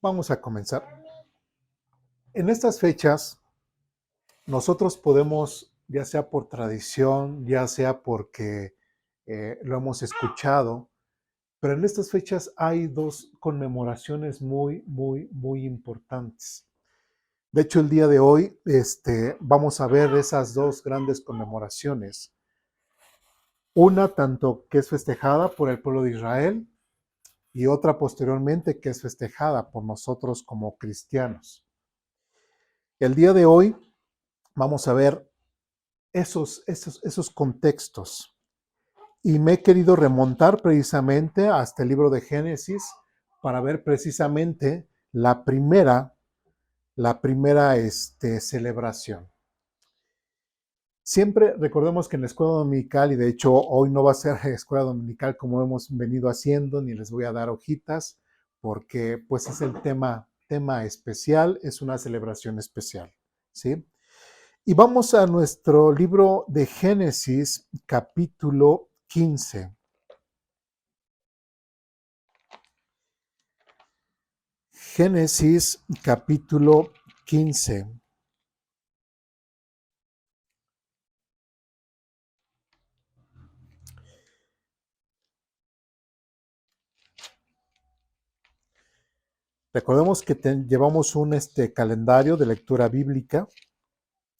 Vamos a comenzar. En estas fechas, nosotros podemos, ya sea por tradición, ya sea porque lo hemos escuchado, pero en estas fechas hay dos conmemoraciones muy importantes. De hecho, el día de hoy vamos a ver esas dos grandes conmemoraciones. Una tanto que es festejada por el pueblo de Israel y otra posteriormente que es festejada por nosotros como cristianos. El día de hoy vamos a ver esos contextos. Y me he querido remontar precisamente hasta el libro de Génesis para ver precisamente la primera celebración. Siempre recordemos que en la escuela dominical, y de hecho hoy no va a ser escuela dominical como hemos venido haciendo, ni les voy a dar hojitas, porque pues es el tema especial, es una celebración especial, ¿sí? Y vamos a nuestro libro de Génesis, capítulo 15. Génesis, capítulo 15. Recordemos que llevamos un calendario de lectura bíblica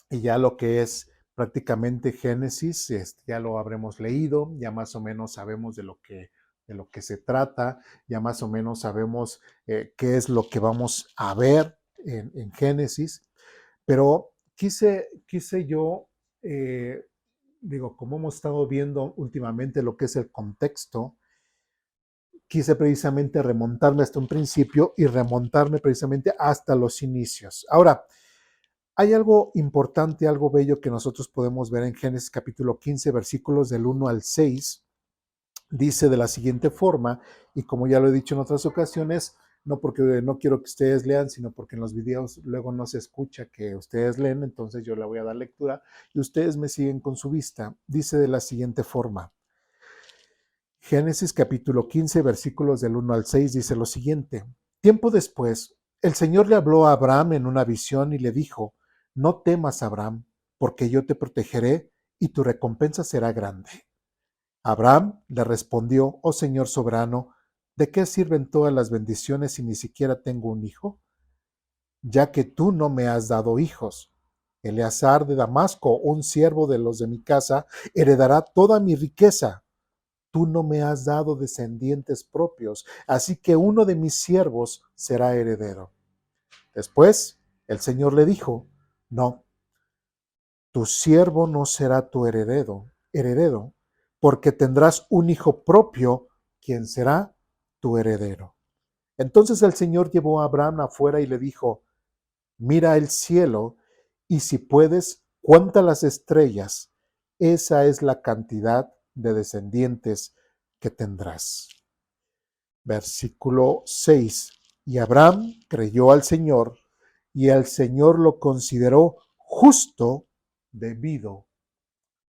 y ya lo que es prácticamente Génesis, ya lo habremos leído, ya más o menos sabemos de lo que se trata, ya más o menos sabemos qué es lo que vamos a ver en Génesis, pero quise yo, como hemos estado viendo últimamente lo que es el contexto, quise precisamente remontarme hasta un principio y remontarme precisamente hasta los inicios. Ahora, hay algo importante, algo bello que nosotros podemos ver en Génesis capítulo 15, versículos del 1 al 6. Dice de la siguiente forma, y como ya lo he dicho en otras ocasiones, no porque no quiero que ustedes lean, sino porque en los videos luego no se escucha que ustedes leen, entonces yo le voy a dar lectura y ustedes me siguen con su vista. Dice de la siguiente forma. Génesis capítulo 15, versículos del 1 al 6 dice lo siguiente. Tiempo después, el Señor le habló a Abraham en una visión y le dijo, no temas, Abraham, porque yo te protegeré y tu recompensa será grande. Abraham le respondió, oh Señor soberano, ¿de qué sirven todas las bendiciones si ni siquiera tengo un hijo? Ya que tú no me has dado hijos. Eleazar de Damasco, un siervo de los de mi casa, heredará toda mi riqueza. Tú no me has dado descendientes propios, así que uno de mis siervos será heredero. Después, el Señor le dijo, no, tu siervo no será tu heredero, porque tendrás un hijo propio, quien será tu heredero. Entonces el Señor llevó a Abraham afuera y le dijo, mira el cielo y si puedes, cuenta las estrellas. Esa es la cantidad de descendientes que tendrás. Versículo 6. Y Abraham creyó al Señor y el Señor lo consideró justo debido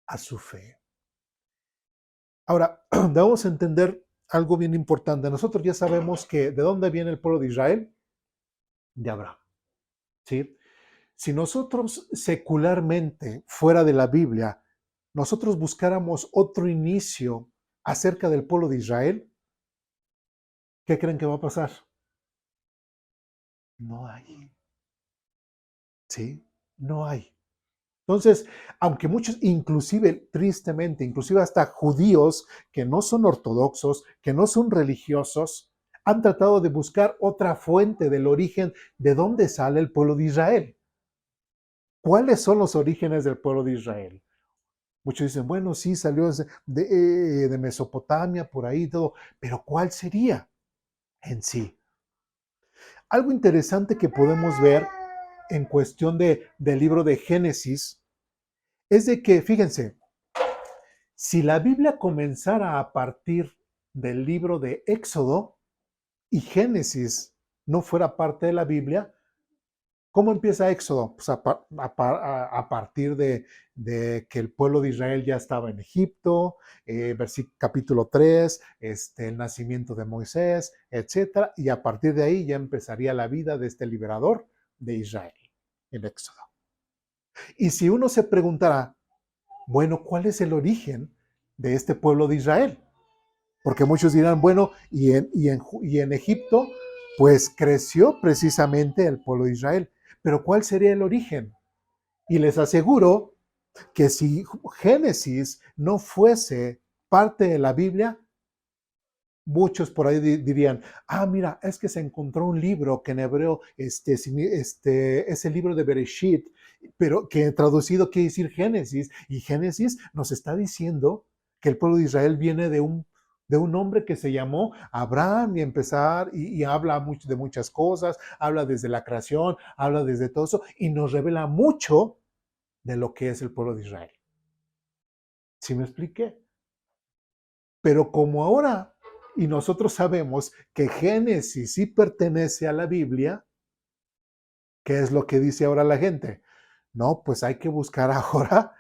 a su fe. Ahora, debemos entender algo bien importante. Nosotros ya sabemos que ¿de dónde viene el pueblo de Israel? De Abraham. ¿Sí? Si nosotros secularmente, fuera de la Biblia, nosotros buscáramos otro inicio acerca del pueblo de Israel, ¿qué creen que va a pasar? No hay. ¿Sí? No hay. Entonces, aunque muchos, inclusive, tristemente, inclusive hasta judíos que no son ortodoxos, que no son religiosos, han tratado de buscar otra fuente del origen de dónde sale el pueblo de Israel. ¿Cuáles son los orígenes del pueblo de Israel? Muchos dicen, bueno, sí, salió de Mesopotamia, por ahí todo, pero ¿cuál sería en sí? Algo interesante que podemos ver en cuestión del libro de Génesis es de que, fíjense, si la Biblia comenzara a partir del libro de Éxodo y Génesis no fuera parte de la Biblia, ¿Cómo empieza Éxodo? Pues a partir de que el pueblo de Israel ya estaba en Egipto, capítulo 3, el nacimiento de Moisés, etcétera, y a partir de ahí ya empezaría la vida de este liberador de Israel en Éxodo. Y si uno se preguntara, bueno, ¿cuál es el origen de este pueblo de Israel? Porque muchos dirán, bueno, y en Egipto, pues creció precisamente el pueblo de Israel. Pero ¿cuál sería el origen? Y les aseguro que si Génesis no fuese parte de la Biblia, muchos por ahí dirían, mira, es que se encontró un libro que en hebreo es el libro de Bereshit, pero que traducido quiere decir Génesis, y Génesis nos está diciendo que el pueblo de Israel viene de un hombre que se llamó Abraham y habla mucho de muchas cosas, habla desde la creación, habla desde todo eso, y nos revela mucho de lo que es el pueblo de Israel. ¿Sí me expliqué? Pero como ahora, y nosotros sabemos que Génesis sí pertenece a la Biblia, ¿qué es lo que dice ahora la gente? No, pues hay que buscar ahora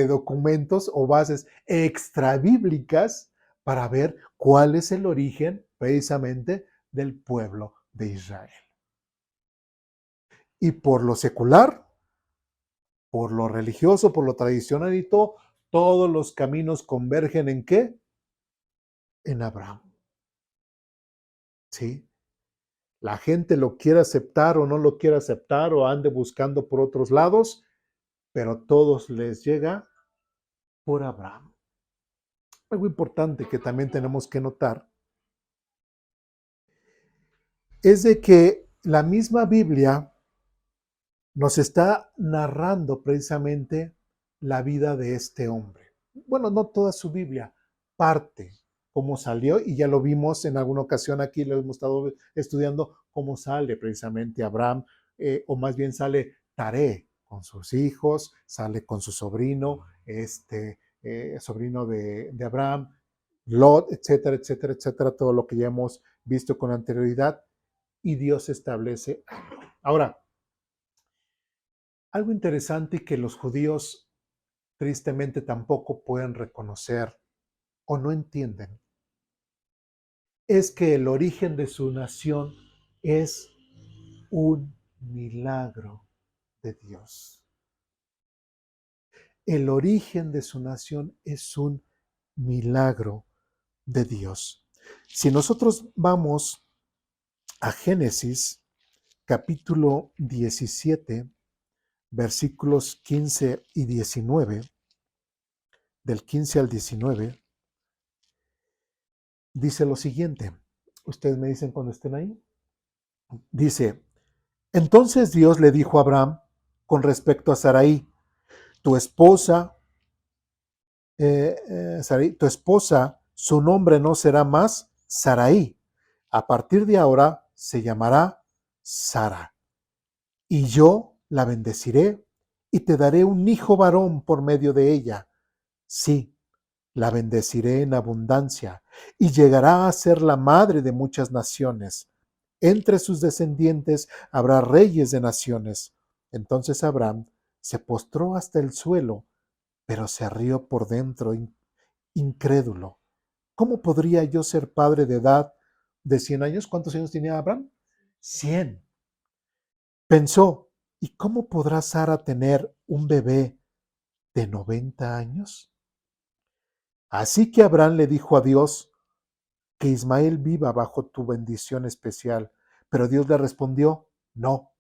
documentos o bases extrabíblicas para ver cuál es el origen precisamente del pueblo de Israel. Y por lo secular, por lo religioso, por lo tradicional y todo, todos los caminos convergen ¿en qué? En Abraham. ¿Sí? La gente lo quiere aceptar o no lo quiere aceptar o ande buscando por otros lados, pero todos les llega por Abraham. Algo importante que también tenemos que notar es de que la misma Biblia nos está narrando precisamente la vida de este hombre. Bueno, no toda su Biblia, parte, cómo salió, y ya lo vimos en alguna ocasión aquí, lo hemos estado estudiando, cómo sale precisamente Abraham, o más bien sale Taré con sus hijos, sale con su sobrino, sobrino de Abraham, Lot, etcétera, etcétera, etcétera, todo lo que ya hemos visto con anterioridad, y Dios establece algo. Ahora, algo interesante que los judíos tristemente tampoco pueden reconocer o no entienden es que el origen de su nación es un milagro de Dios. El origen de su nación es un milagro de Dios. Si nosotros vamos a Génesis capítulo 17, versículos 15 y 19, del 15 al 19, dice lo siguiente. Ustedes me dicen cuando estén ahí. Dice, entonces Dios le dijo a Abraham con respecto a Sarai, tu esposa, Sarai, tu esposa, su nombre no será más Sarai. A partir de ahora se llamará Sara. Y yo la bendeciré y te daré un hijo varón por medio de ella. Sí, la bendeciré en abundancia y llegará a ser la madre de muchas naciones. Entre sus descendientes habrá reyes de naciones. Entonces Abraham se postró hasta el suelo, pero se rió por dentro, incrédulo. ¿Cómo podría yo ser padre de edad de 100 años? ¿Cuántos años tenía Abraham? 100. Pensó, ¿y cómo podrá Sara tener un bebé de 90 años? Así que Abraham le dijo a Dios, que Ismael viva bajo tu bendición especial. Pero Dios le respondió, no,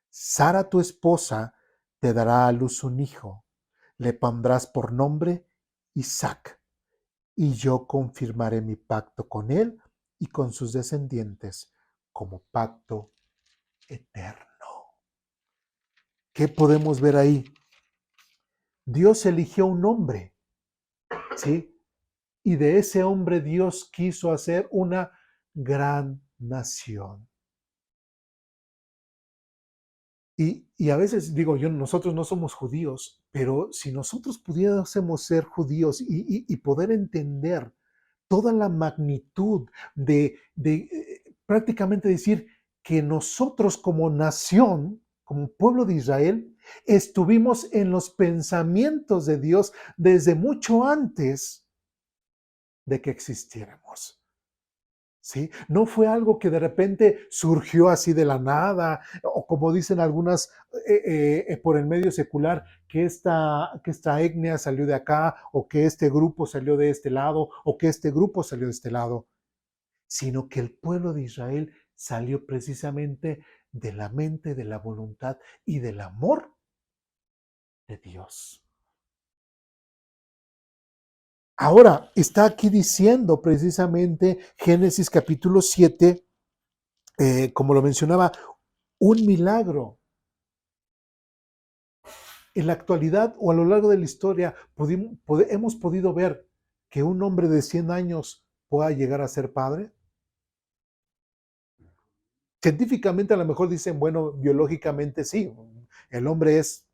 Sara tu esposa te dará a luz un hijo, le pondrás por nombre Isaac, y yo confirmaré mi pacto con él y con sus descendientes como pacto eterno. ¿Qué podemos ver ahí? Dios eligió un hombre, ¿sí? Y de ese hombre Dios quiso hacer una gran nación. Y a veces digo yo, nosotros no somos judíos, pero si nosotros pudiésemos ser judíos y poder entender toda la magnitud de prácticamente decir que nosotros como como pueblo de Israel, estuvimos en los pensamientos de Dios desde mucho antes de que existiéramos. ¿Sí? No fue algo que de repente surgió así de la nada, o como dicen algunas por el medio secular, que esta etnia salió de acá, o que este grupo salió de este lado, o que este grupo salió de este lado, sino que el pueblo de Israel salió precisamente de la mente, de la voluntad y del amor de Dios. Ahora, está aquí diciendo precisamente Génesis capítulo 7, como lo mencionaba, un milagro. En la actualidad o a lo largo de la historia hemos podido ver que un hombre de 100 años pueda llegar a ser padre. Científicamente a lo mejor dicen, bueno, biológicamente sí, el hombre es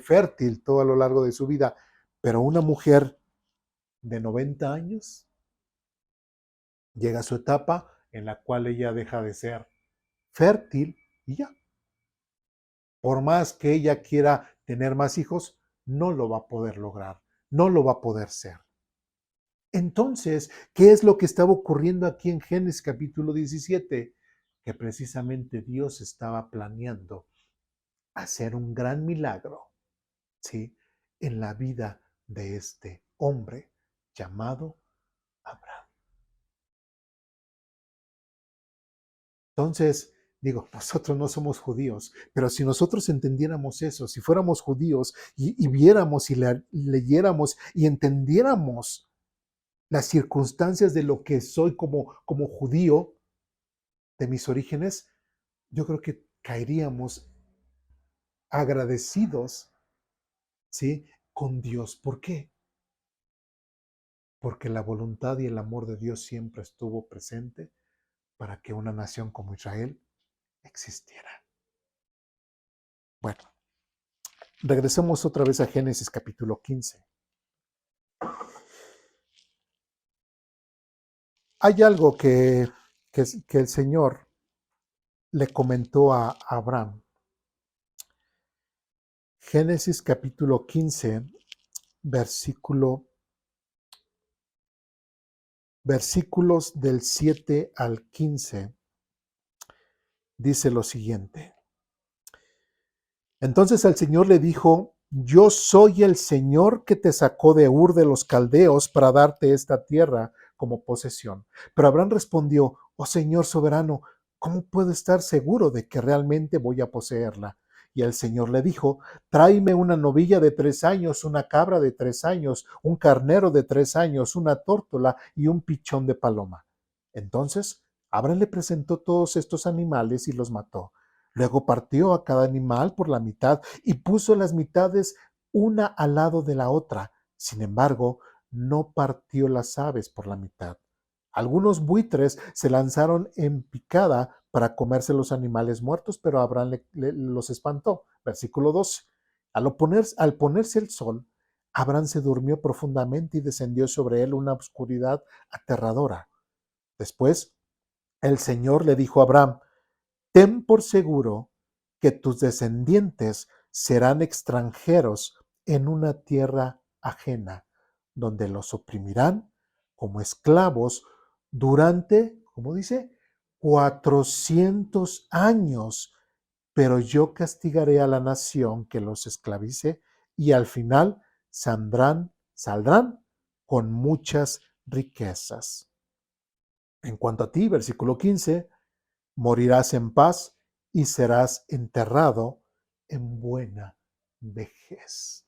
fértil todo a lo largo de su vida, pero una mujer de 90 años llega a su etapa en la cual ella deja de ser fértil y ya. Por más que ella quiera tener más hijos, no lo va a poder lograr, no lo va a poder ser. Entonces, ¿qué es lo que estaba ocurriendo aquí en Génesis capítulo 17? Que precisamente Dios estaba planeando hacer un gran milagro, ¿sí? En la vida de este hombre llamado Abraham. Entonces, digo, nosotros no somos judíos, pero si nosotros entendiéramos eso, si fuéramos judíos y viéramos y leyéramos y entendiéramos las circunstancias de lo que soy como judío, de mis orígenes, yo creo que caeríamos agradecidos, ¿sí? Con Dios. ¿Por qué? Porque la voluntad y el amor de Dios siempre estuvo presente para que una nación como Israel existiera. Bueno, regresemos otra vez a Génesis capítulo 15. Hay algo que el Señor le comentó a Abraham. Génesis capítulo 15, versículos del 7 al 15, dice lo siguiente. Entonces el Señor le dijo, yo soy el Señor que te sacó de Ur de los Caldeos para darte esta tierra como posesión. Pero Abraham respondió, oh Señor soberano, ¿cómo puedo estar seguro de que realmente voy a poseerla? Y el Señor le dijo, tráeme una novilla de 3 años, una cabra de 3 años, un carnero de 3 años, una tórtola y un pichón de paloma. Entonces Abraham le presentó todos estos animales y los mató. Luego partió a cada animal por la mitad y puso las mitades una al lado de la otra. Sin embargo, no partió las aves por la mitad. Algunos buitres se lanzaron en picada para comerse los animales muertos, pero Abraham los espantó. Versículo 12. Al ponerse el sol, Abraham se durmió profundamente y descendió sobre él una oscuridad aterradora. Después, el Señor le dijo a Abraham, ten por seguro que tus descendientes serán extranjeros en una tierra ajena, donde los oprimirán como esclavos durante, ¿cómo dice? 400 años, pero yo castigaré a la nación que los esclavice y al final saldrán con muchas riquezas. En cuanto a ti, versículo 15, morirás en paz y serás enterrado en buena vejez.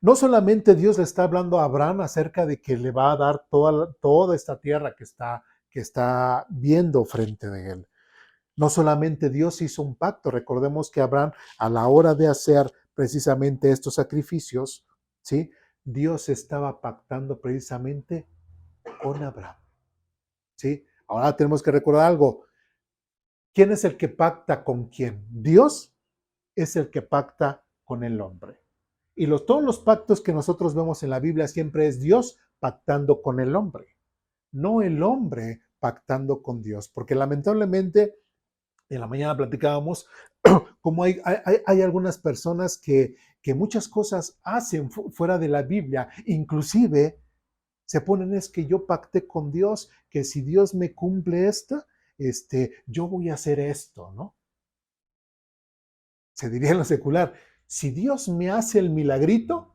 No solamente Dios le está hablando a Abraham acerca de que le va a dar toda esta tierra que está viendo frente de él. No solamente Dios hizo un pacto, recordemos que Abraham a la hora de hacer precisamente estos sacrificios, ¿sí? Dios estaba pactando precisamente con Abraham, ¿sí? Ahora tenemos que recordar algo. ¿Quién es el que pacta con quién? Dios es el que pacta con el hombre. Y todos los pactos que nosotros vemos en la Biblia siempre es Dios pactando con el hombre, no el hombre pactando con Dios, porque lamentablemente En la mañana platicábamos cómo hay algunas personas que muchas cosas hacen fuera de la Biblia, inclusive se ponen es que yo pacté con Dios, que si Dios me cumple esto, yo voy a hacer esto, ¿no? Se diría en lo secular, si Dios me hace el milagrito,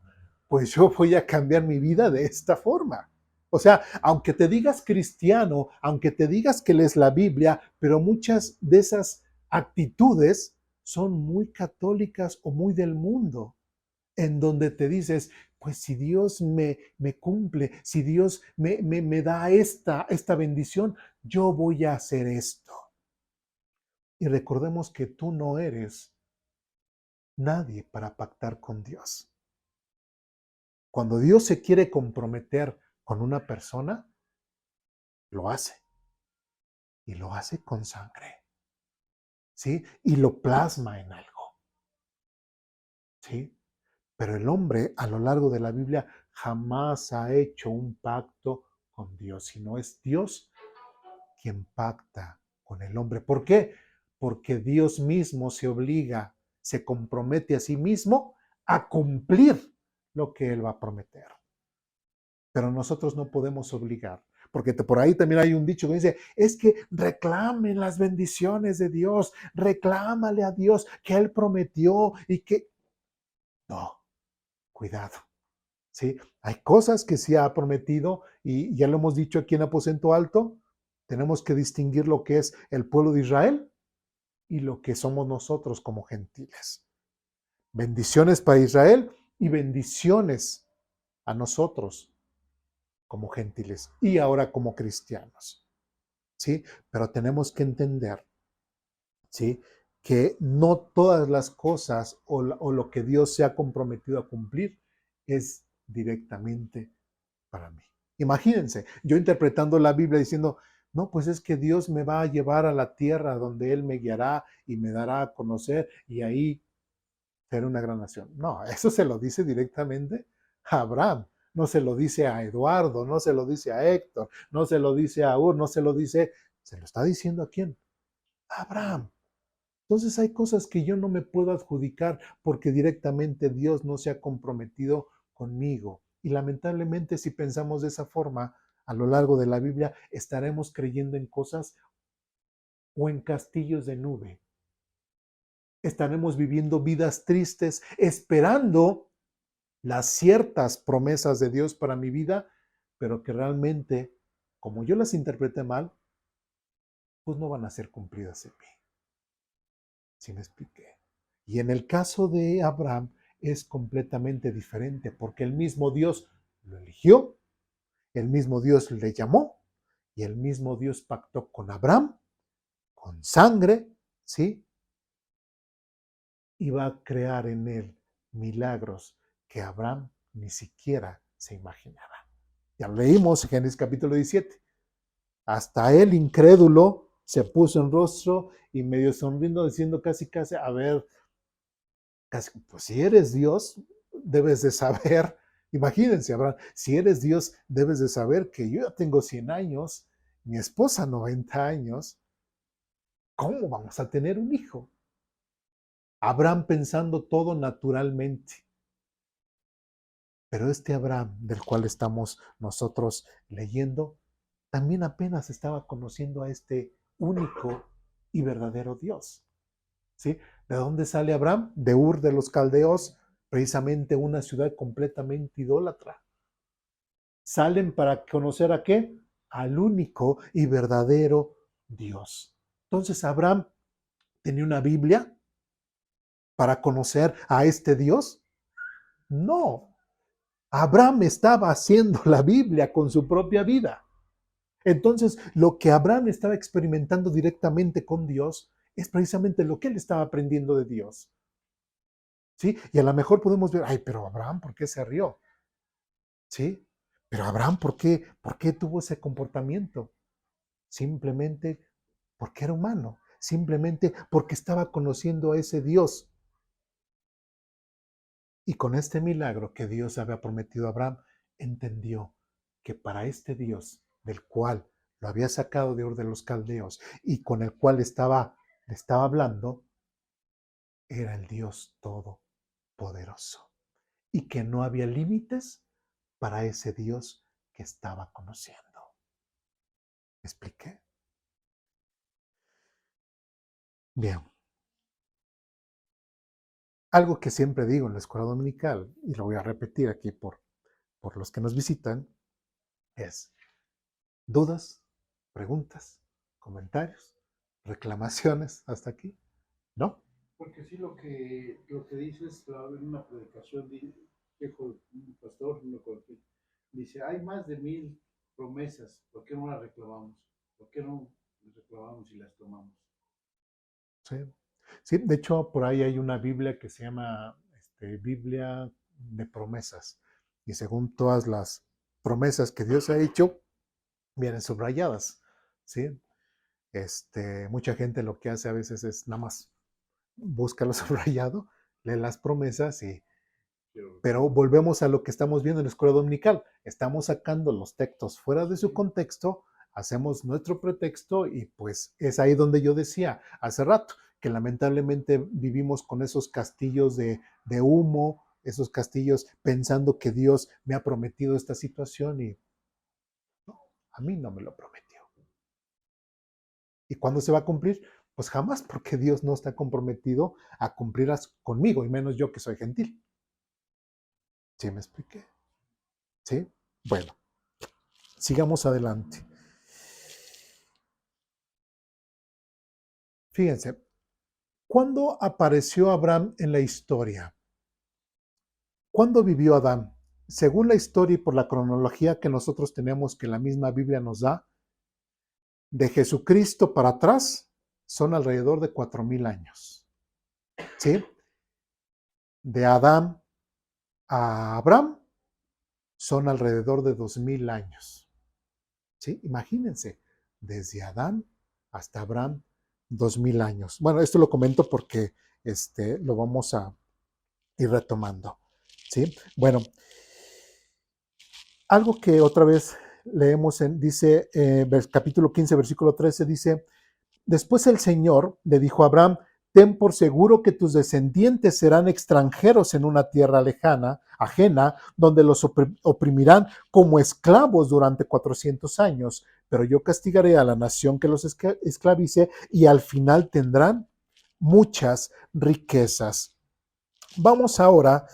pues yo voy a cambiar mi vida de esta forma. O sea, aunque te digas cristiano, aunque te digas que lees la Biblia, pero muchas de esas actitudes son muy católicas o muy del mundo, en donde te dices, pues si Dios me cumple, si Dios me da esta bendición, yo voy a hacer esto. Y recordemos que tú no eres nadie para pactar con Dios. Cuando Dios se quiere comprometer con una persona, lo hace. Y lo hace con sangre. ¿Sí? Y lo plasma en algo. ¿Sí? Pero el hombre a lo largo de la Biblia jamás ha hecho un pacto con Dios, sino es Dios quien pacta con el hombre. ¿Por qué? Porque Dios mismo se obliga, se compromete a sí mismo a cumplir lo que Él va a prometer. Pero nosotros no podemos obligar, porque por ahí también hay un dicho que dice, es que reclamen las bendiciones de Dios, reclámale a Dios que Él prometió y que... No, cuidado. ¿Sí? Hay cosas que sí ha prometido y ya lo hemos dicho aquí en Aposento Alto, tenemos que distinguir lo que es el pueblo de Israel y lo que somos nosotros como gentiles. Bendiciones para Israel y bendiciones a nosotros como gentiles y ahora como cristianos. ¿Sí? Pero tenemos que entender, ¿sí?, que no todas las cosas o lo que Dios se ha comprometido a cumplir es directamente para mí. Imagínense, yo interpretando la Biblia diciendo, no, pues es que Dios me va a llevar a la tierra donde Él me guiará y me dará a conocer y ahí ser una gran nación. No, eso se lo dice directamente a Abraham. No se lo dice a Eduardo, no se lo dice a Héctor, no se lo dice a Ur, no se lo dice, se lo está diciendo a quién? A Abraham. Entonces hay cosas que yo no me puedo adjudicar porque directamente Dios no se ha comprometido conmigo. Y lamentablemente si pensamos de esa forma, a lo largo de la Biblia estaremos creyendo en cosas o en castillos de nube. Estaremos viviendo vidas tristes, esperando las ciertas promesas de Dios para mi vida, pero que realmente, como yo las interpreté mal, pues no van a ser cumplidas en mí. ¿Sí me expliqué? Y en el caso de Abraham es completamente diferente, porque el mismo Dios lo eligió, el mismo Dios le llamó, y el mismo Dios pactó con Abraham, con sangre, ¿sí? Y va a crear en él milagros que Abraham ni siquiera se imaginaba. Ya leímos Génesis capítulo 17. Hasta él, incrédulo, se puso en rostro y medio sonriendo, diciendo casi, a ver, casi, pues si eres Dios, debes de saber, imagínense, Abraham, si eres Dios, debes de saber que yo ya tengo 100 años, mi esposa 90 años, ¿cómo vamos a tener un hijo? Abraham pensando todo naturalmente. Pero este Abraham del cual estamos nosotros leyendo, también apenas estaba conociendo a este único y verdadero Dios. ¿Sí? ¿De dónde sale Abraham? De Ur de los Caldeos, precisamente una ciudad completamente idólatra. Salen para conocer a qué? Al único y verdadero Dios. Entonces, ¿Abraham tenía una Biblia para conocer a este Dios? No. Abraham estaba haciendo la Biblia con su propia vida. Entonces, lo que Abraham estaba experimentando directamente con Dios es precisamente lo que él estaba aprendiendo de Dios. ¿Sí? Y a lo mejor podemos ver, ay, pero Abraham, ¿por qué se rió? ¿Sí? Pero Abraham, por qué tuvo ese comportamiento? Simplemente porque era humano, simplemente porque estaba conociendo a ese Dios. Y con este milagro que Dios había prometido a Abraham, entendió que para este Dios, del cual lo había sacado de Ur de los Caldeos y con el cual estaba le estaba hablando era el Dios Todopoderoso y que no había límites para ese Dios que estaba conociendo. ¿Me expliqué? Bien. Algo que siempre digo en la escuela dominical, y lo voy a repetir aquí por los que nos visitan, es dudas, preguntas, comentarios, reclamaciones hasta aquí, ¿no? Porque sí, lo que dices en una predicación, dijo un pastor, no cualquier, dice, hay más de 1000 promesas, ¿por qué no las reclamamos? ¿Por qué no las reclamamos y las tomamos? Sí. Sí, de hecho, por ahí hay una Biblia que se llama Biblia de promesas. Y según todas las promesas que Dios ha hecho, vienen subrayadas. ¿Sí? Mucha gente lo que hace a veces es nada más busca lo subrayado, lee las promesas pero volvemos a lo que estamos viendo en la escuela dominical. Estamos sacando los textos fuera de su contexto, hacemos nuestro pretexto y pues es ahí donde yo decía hace rato que lamentablemente vivimos con esos castillos de humo, esos castillos pensando que Dios me ha prometido esta situación y no, a mí no me lo prometió. ¿Y cuándo se va a cumplir? Pues jamás, porque Dios no está comprometido a cumplir conmigo, y menos yo que soy gentil. ¿Sí me expliqué? ¿Sí? Bueno, sigamos adelante. Fíjense, ¿cuándo apareció Abraham en la historia? ¿Cuándo vivió Adán? Según la historia y por la cronología que nosotros tenemos, que la misma Biblia nos da, de Jesucristo para atrás son alrededor de 4000 años. ¿Sí? De Adán a Abraham son alrededor de 2000 años. ¿Sí? Imagínense, desde Adán hasta Abraham, 2000 años. Bueno, esto lo comento porque lo vamos a ir retomando. ¿Sí? Bueno, algo que otra vez leemos dice, capítulo 15, versículo 13, dice, después el Señor le dijo a Abraham, ten por seguro que tus descendientes serán extranjeros en una tierra lejana, ajena, donde los oprimirán como esclavos durante 400 años, pero yo castigaré a la nación que los esclavice y al final tendrán muchas riquezas. Vamos ahora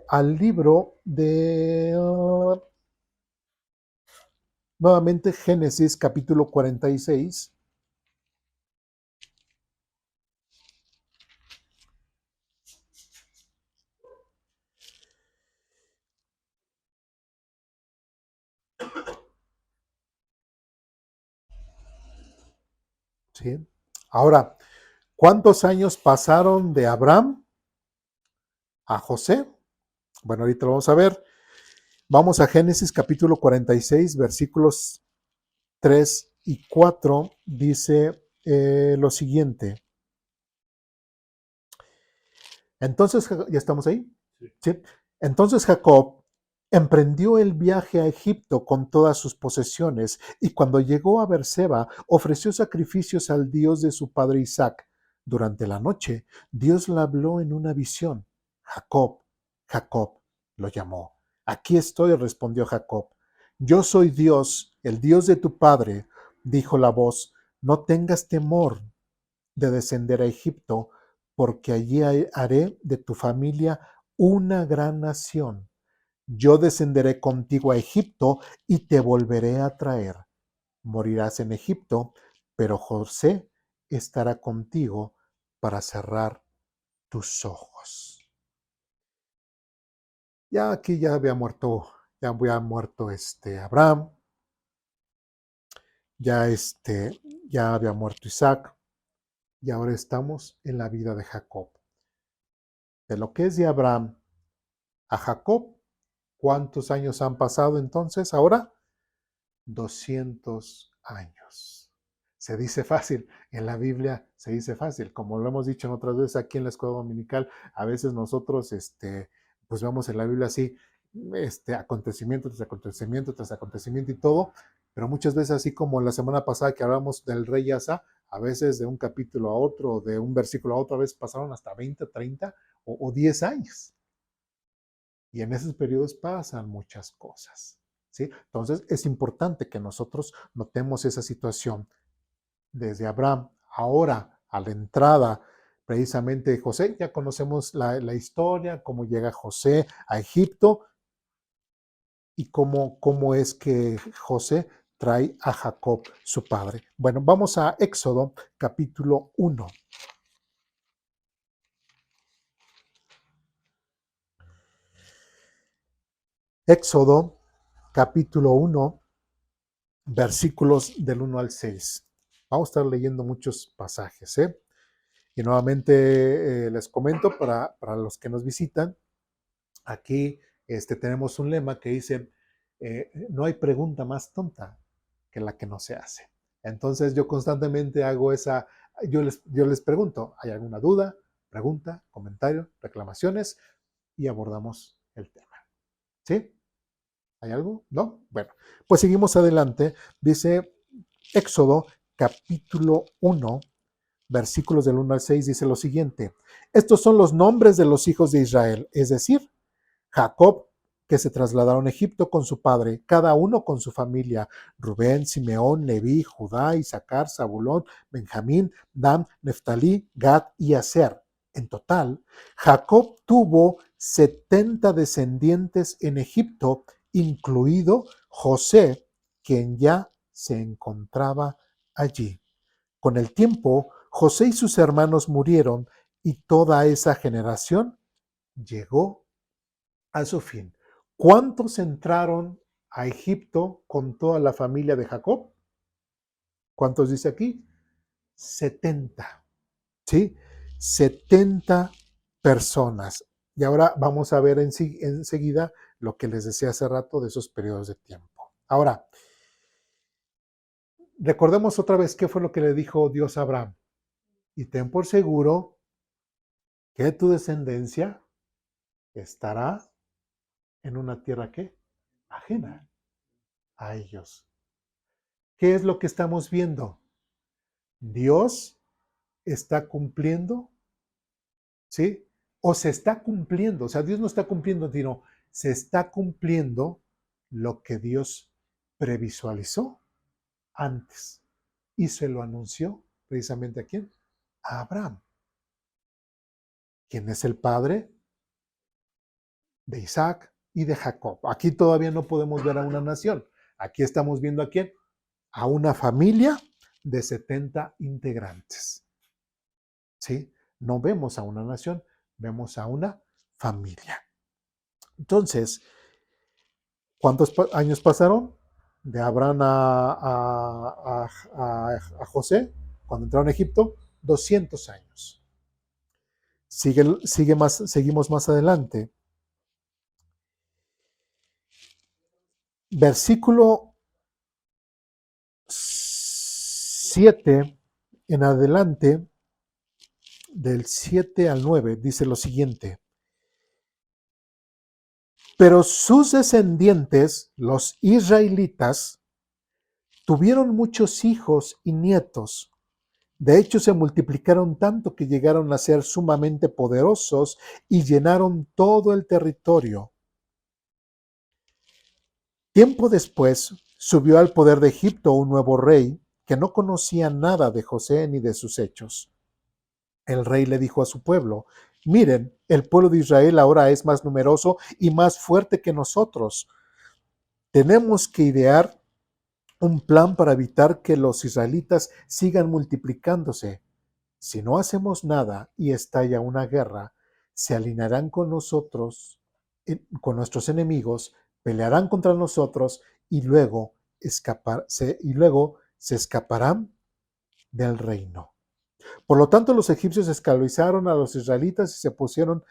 al libro de nuevamente Génesis capítulo 46. ¿Sí? Ahora, ¿cuántos años pasaron de Abraham a José? Bueno, ahorita lo vamos a ver. Vamos a Génesis capítulo 46, versículos 3 y 4. Dice lo siguiente. Entonces, ¿ya estamos ahí? Sí. ¿Sí? Entonces Jacob emprendió el viaje a Egipto con todas sus posesiones y cuando llegó a Beerseba ofreció sacrificios al Dios de su padre Isaac. Durante la noche, Dios le habló en una visión. Jacob, Jacob, lo llamó. Aquí estoy, respondió Jacob. Yo soy Dios, el Dios de tu padre, dijo la voz. No tengas temor de descender a Egipto, porque allí haré de tu familia una gran nación. Yo descenderé contigo a Egipto y te volveré a traer. Morirás en Egipto, pero José estará contigo para cerrar tus ojos. Ya aquí ya había muerto Abraham, ya ya había muerto Isaac, y ahora estamos en la vida de Jacob. De lo que es de Abraham a Jacob, ¿cuántos años han pasado entonces ahora? 200 años. Se dice fácil, en la Biblia se dice fácil, como lo hemos dicho en otras veces aquí en la escuela dominical, a veces nosotros pues vemos en la Biblia así, acontecimiento tras acontecimiento tras acontecimiento y todo, pero muchas veces, así como la semana pasada que hablamos del rey Asa, a veces de un capítulo a otro, de un versículo a otro, a veces pasaron hasta 20, 30 o 10 años. Y en esos periodos pasan muchas cosas, ¿sí? Entonces es importante que nosotros notemos esa situación desde Abraham, ahora a la entrada precisamente de José. Ya conocemos la historia, cómo llega José a Egipto y cómo es que José trae a Jacob, su padre. Bueno, vamos a Éxodo capítulo 1. Éxodo capítulo 1, versículos del 1 al 6. Vamos a estar leyendo muchos pasajes, ¿eh? Y nuevamente les comento para los que nos visitan, aquí tenemos un lema que dice, no hay pregunta más tonta que la que no se hace. Entonces yo constantemente hago yo les pregunto, ¿hay alguna duda, pregunta, comentario, reclamaciones? Y abordamos el tema. ¿Sí? ¿Hay algo? ¿No? Bueno, pues seguimos adelante. Dice Éxodo capítulo 1, versículos del 1 al 6, dice lo siguiente. Estos son los nombres de los hijos de Israel, es decir, Jacob, que se trasladaron a Egipto con su padre, cada uno con su familia: Rubén, Simeón, Leví, Judá, Isaacar, Zabulón, Benjamín, Dan, Neftalí, Gad y Aser. En total, Jacob tuvo 70 descendientes en Egipto, incluido José, quien ya se encontraba allí. Con el tiempo, José y sus hermanos murieron y toda esa generación llegó a su fin. ¿Cuántos entraron a Egipto con toda la familia de Jacob? ¿Cuántos dice aquí? 70. ¿Sí? 70 personas. Y ahora vamos a ver enseguida lo que les decía hace rato de esos periodos de tiempo. Ahora, recordemos otra vez qué fue lo que le dijo Dios a Abraham. Y ten por seguro que tu descendencia estará en una tierra ¿qué? Ajena a ellos. ¿Qué es lo que estamos viendo? Dios está cumpliendo, ¿sí? O se está cumpliendo, o sea, Dios no está cumpliendo, sino se está cumpliendo lo que Dios previsualizó antes y se lo anunció precisamente a quién? A Abraham. ¿Quién es el padre? De Isaac y de Jacob. Aquí todavía no podemos ver a una nación. Aquí estamos viendo a quién? A una familia de 70 integrantes. ¿Sí? No vemos a una nación, vemos a una familia. Entonces, ¿cuántos años pasaron? De Abraham a José, cuando entraron a Egipto, 200 años. Seguimos más adelante. Versículo 7 en adelante, del 7 al 9, dice lo siguiente. Pero sus descendientes, los israelitas, tuvieron muchos hijos y nietos. De hecho, se multiplicaron tanto que llegaron a ser sumamente poderosos y llenaron todo el territorio. Tiempo después, subió al poder de Egipto un nuevo rey que no conocía nada de José ni de sus hechos. El rey le dijo a su pueblo: miren, el pueblo de Israel ahora es más numeroso y más fuerte que nosotros. Tenemos que idear un plan para evitar que los israelitas sigan multiplicándose. Si no hacemos nada y estalla una guerra, se alinearán con nosotros, con nuestros enemigos, pelearán contra nosotros y luego se escaparán del reino. Por lo tanto, los egipcios esclavizaron a los israelitas y pusieron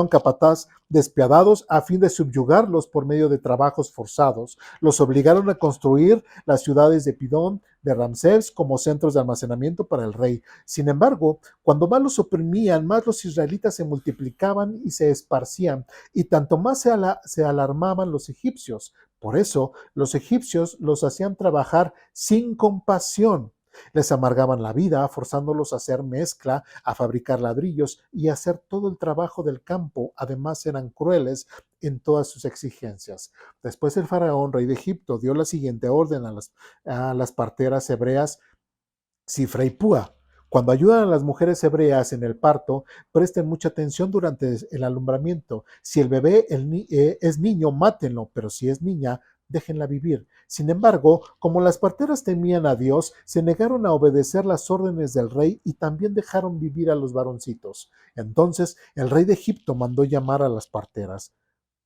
capataz despiadados a fin de subyugarlos por medio de trabajos forzados. Los obligaron a construir las ciudades de Pidón, de Ramsés, como centros de almacenamiento para el rey. Sin embargo, cuando más los oprimían, más los israelitas se multiplicaban y se esparcían, y tanto más se alarmaban los egipcios. Por eso, los egipcios los hacían trabajar sin compasión. Les amargaban la vida, forzándolos a hacer mezcla, a fabricar ladrillos y a hacer todo el trabajo del campo. Además, eran crueles en todas sus exigencias. Después el faraón, rey de Egipto, dio la siguiente orden a las parteras hebreas Cifra y Púa. Cuando ayudan a las mujeres hebreas en el parto, presten mucha atención durante el alumbramiento. Si el bebé es niño, mátenlo, pero si es niña, déjenla vivir. Sin embargo, como las parteras temían a Dios, se negaron a obedecer las órdenes del rey y también dejaron vivir a los varoncitos. Entonces el rey de Egipto mandó llamar a las parteras.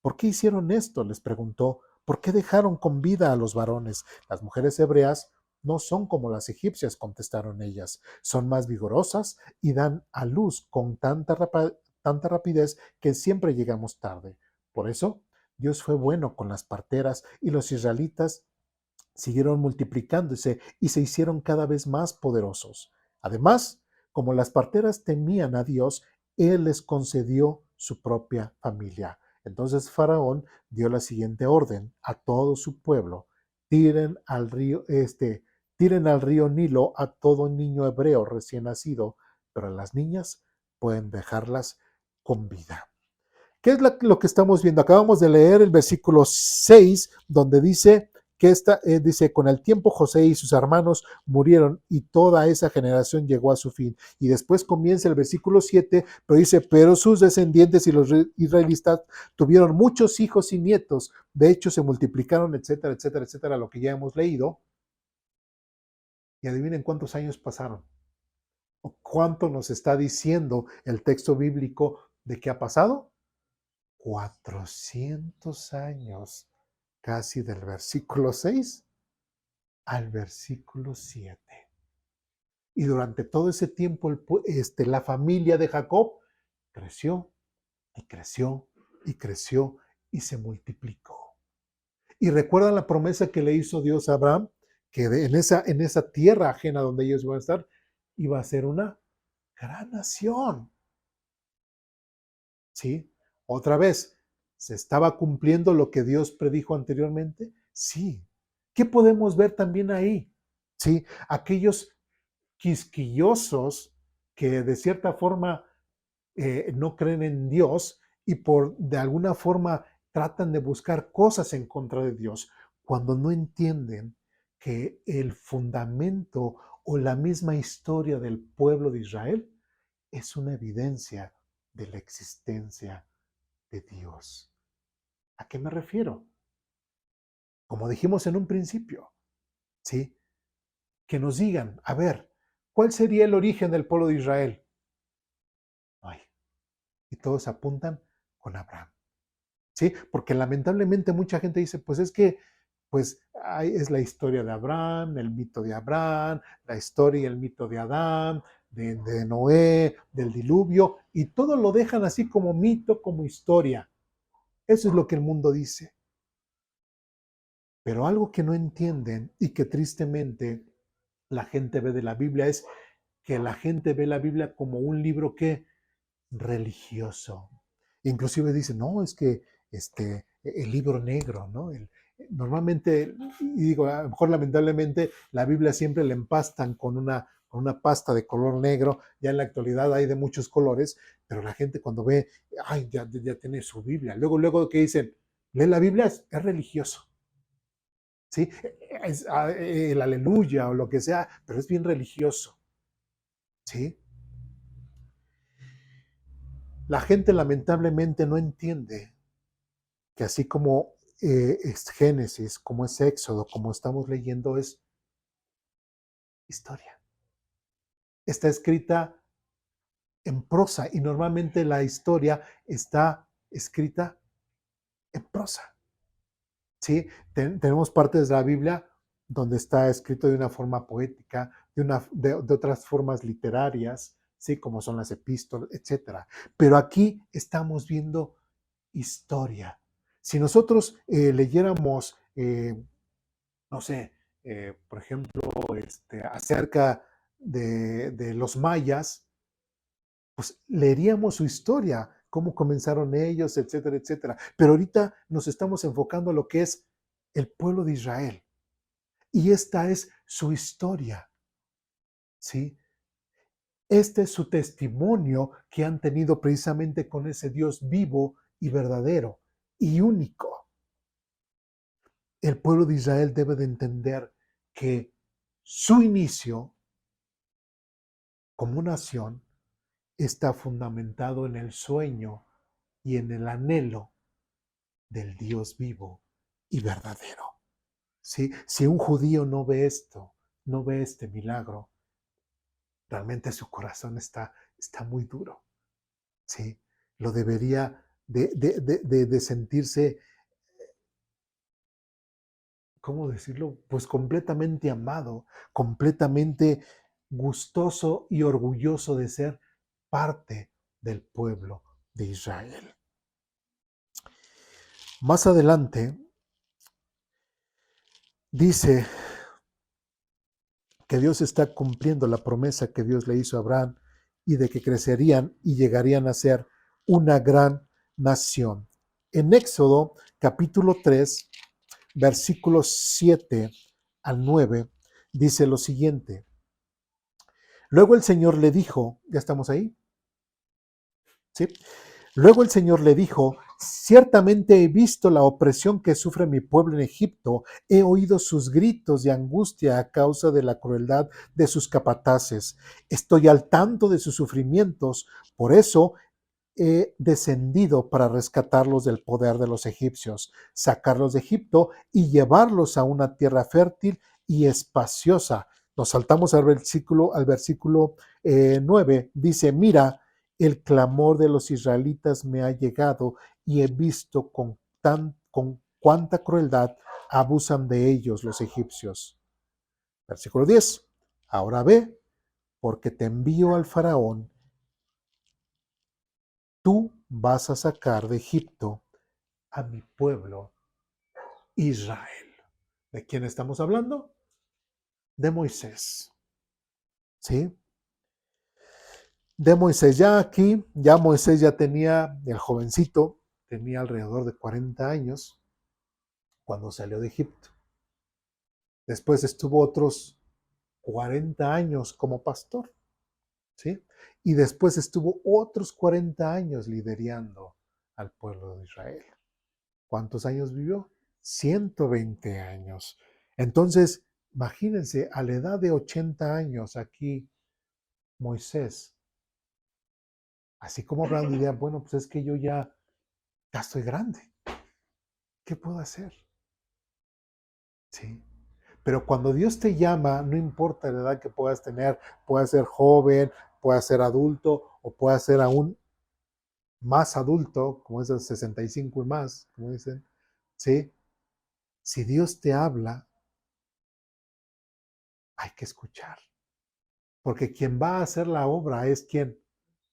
¿Por qué hicieron esto?, les preguntó. ¿Por qué dejaron con vida a los varones? Las mujeres hebreas no son como las egipcias, contestaron ellas. Son más vigorosas y dan a luz con tanta rapidez que siempre llegamos tarde. Por eso, Dios fue bueno con las parteras y los israelitas siguieron multiplicándose y se hicieron cada vez más poderosos. Además, como las parteras temían a Dios, Él les concedió su propia familia. Entonces Faraón dio la siguiente orden a todo su pueblo: tiren al río, tiren al río Nilo a todo niño hebreo recién nacido, pero a las niñas pueden dejarlas con vida. ¿Qué es lo que estamos viendo? Acabamos de leer el versículo 6, donde dice que dice, con el tiempo José y sus hermanos murieron y toda esa generación llegó a su fin. Y después comienza el versículo 7, pero dice, pero sus descendientes y los israelitas tuvieron muchos hijos y nietos, de hecho se multiplicaron, etcétera, etcétera, etcétera, lo que ya hemos leído. Y adivinen cuántos años pasaron, o cuánto nos está diciendo el texto bíblico de qué ha pasado. 400 años, casi del versículo 6 al versículo 7. Y durante todo ese tiempo la familia de Jacob creció y creció y creció y se multiplicó. Y recuerdan la promesa que le hizo Dios a Abraham, que en esa tierra ajena donde ellos iban a estar, iba a ser una gran nación. ¿Sí? Otra vez, ¿se estaba cumpliendo lo que Dios predijo anteriormente? Sí. ¿Qué podemos ver también ahí? ¿Sí? Aquellos quisquillosos que de cierta forma no creen en Dios y de alguna forma tratan de buscar cosas en contra de Dios, cuando no entienden que el fundamento o la misma historia del pueblo de Israel es una evidencia de la existencia de Dios. ¿A qué me refiero? Como dijimos en un principio, ¿sí? Que nos digan, a ver, ¿cuál sería el origen del pueblo de Israel? Ay, y todos apuntan con Abraham, ¿sí? Porque lamentablemente mucha gente dice, pues es que, pues es la historia de Abraham, el mito de Abraham, la historia y el mito de Adán, de Noé, del diluvio, y todo lo dejan así como mito, como historia. Eso es lo que el mundo dice. Pero algo que no entienden y que tristemente la gente ve de la Biblia es que la gente ve la Biblia como un libro que religioso. Inclusive dicen, no, es que el libro negro, ¿no? Normalmente, y digo, a lo mejor lamentablemente la Biblia siempre la empastan con una pasta de color negro. Ya en la actualidad hay de muchos colores, pero la gente cuando ve, ay, ya tiene su Biblia. Luego que dicen, lee la Biblia, es religioso. ¿Sí? Es el aleluya o lo que sea, pero es bien religioso. ¿Sí? La gente lamentablemente no entiende que así como es Génesis, como es Éxodo, como estamos leyendo, es historia. Está escrita en prosa y normalmente la historia está escrita en prosa. ¿Sí? Tenemos partes de la Biblia donde está escrito de una forma poética, de otras formas literarias, ¿sí? Como son las epístolas, etcétera. Pero aquí estamos viendo historia. Si nosotros leyéramos, no sé, por ejemplo, acerca de los mayas, pues leeríamos su historia, cómo comenzaron ellos, etcétera, etcétera. Pero ahorita nos estamos enfocando a lo que es el pueblo de Israel. Y esta es su historia, ¿sí? Este es su testimonio que han tenido precisamente con ese Dios vivo y verdadero y único. El pueblo de Israel debe de entender que su inicio como nación está fundamentado en el sueño y en el anhelo del Dios vivo y verdadero. ¿Sí? Si un judío no ve esto, no ve este milagro, realmente su corazón está muy duro. ¿Sí? Lo debería de sentirse, ¿cómo decirlo? Pues completamente amado, completamente gustoso y orgulloso de ser parte del pueblo de Israel. Más adelante dice que Dios está cumpliendo la promesa que Dios le hizo a Abraham y de que crecerían y llegarían a ser una gran nación. En Éxodo capítulo 3, versículos 7 al 9, dice lo siguiente. Luego el Señor le dijo, ¿ya estamos ahí? ¿Sí? Luego el Señor le dijo, ciertamente he visto la opresión que sufre mi pueblo en Egipto, he oído sus gritos de angustia a causa de la crueldad de sus capataces, estoy al tanto de sus sufrimientos, por eso he descendido para rescatarlos del poder de los egipcios, sacarlos de Egipto y llevarlos a una tierra fértil y espaciosa. Nos saltamos al versículo 9, dice, mira, el clamor de los israelitas me ha llegado y he visto con cuánta crueldad abusan de ellos los egipcios. Versículo 10. Ahora ve, porque te envío al faraón, tú vas a sacar de Egipto a mi pueblo Israel. ¿De quién estamos hablando? De Moisés. ¿Sí? De Moisés. Ya aquí, ya Moisés ya tenía, el jovencito, tenía alrededor de 40 años cuando salió de Egipto. Después estuvo otros 40 años como pastor, ¿sí? Y después estuvo otros 40 años liderando al pueblo de Israel. ¿Cuántos años vivió? 120 años. Entonces, imagínense, a la edad de 80 años aquí, Moisés, así como hablando, diría, bueno, pues es que yo ya estoy grande. ¿Qué puedo hacer? Sí. Pero cuando Dios te llama, no importa la edad que puedas tener, puedas ser joven, puedas ser adulto o puedas ser aún más adulto, como esos 65 y más, como dicen, ¿sí? Si Dios te habla, hay que escuchar. Porque quien va a hacer la obra es quien,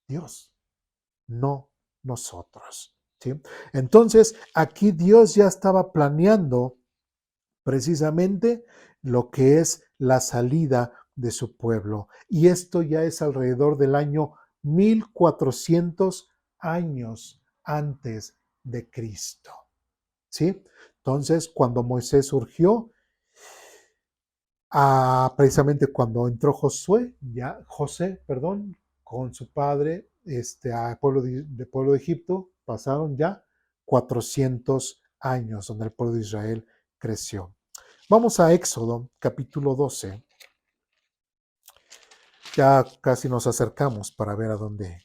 Dios, no nosotros. ¿Sí? Entonces, aquí Dios ya estaba planeando precisamente lo que es la salida de su pueblo. Y esto ya es alrededor del año 1400 años antes de Cristo. ¿Sí? Entonces, cuando Moisés surgió, precisamente cuando entró José, perdón, con su padre al pueblo de Egipto, pasaron ya 400 años donde el pueblo de Israel creció. Vamos a Éxodo, capítulo 12. Ya casi nos acercamos para ver a dónde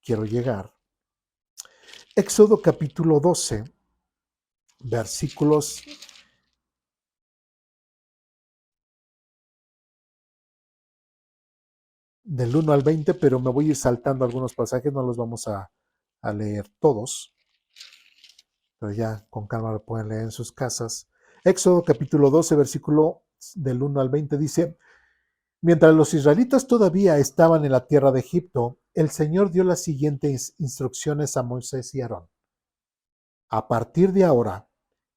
quiero llegar. Éxodo, capítulo 12, versículos del 1 al 20, pero me voy a ir saltando algunos pasajes, no los vamos a leer todos, pero ya con calma lo pueden leer en sus casas. Éxodo capítulo 12, versículo del 1 al 20 dice, Mientras los israelitas todavía estaban en la tierra de Egipto, el Señor dio las siguientes instrucciones a Moisés y Aarón. A partir de ahora,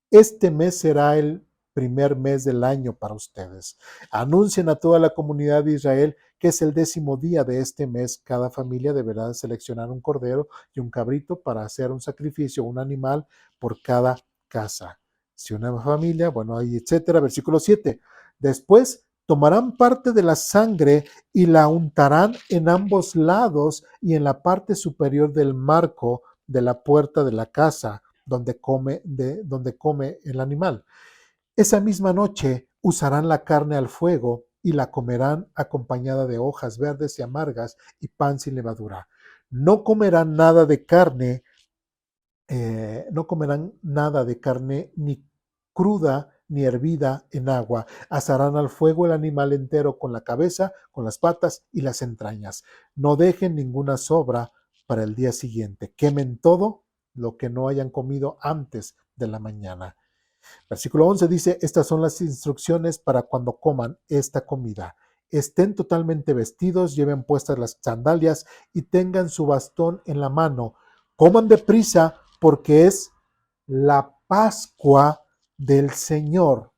este mes será el primer mes del año para ustedes. Anuncien a toda la comunidad de Israel que es el 10º día de este mes. Cada familia deberá seleccionar un cordero y un cabrito para hacer un sacrificio, un animal por cada casa. Si una familia, bueno, ahí etcétera. Versículo 7. Después tomarán parte de la sangre y la untarán en ambos lados y en la parte superior del marco de la puerta de la casa donde come el animal. Esa misma noche usarán la carne al fuego y la comerán acompañada de hojas verdes y amargas y pan sin levadura. No comerán nada de carne, no comerán nada de carne ni cruda ni hervida en agua. Asarán al fuego el animal entero con la cabeza, con las patas y las entrañas. No dejen ninguna sobra para el día siguiente. Quemen todo lo que no hayan comido antes de la mañana. Versículo 11 dice, estas son las instrucciones para cuando coman esta comida. Estén totalmente vestidos, lleven puestas las sandalias y tengan su bastón en la mano. Coman deprisa porque es la Pascua del Señor.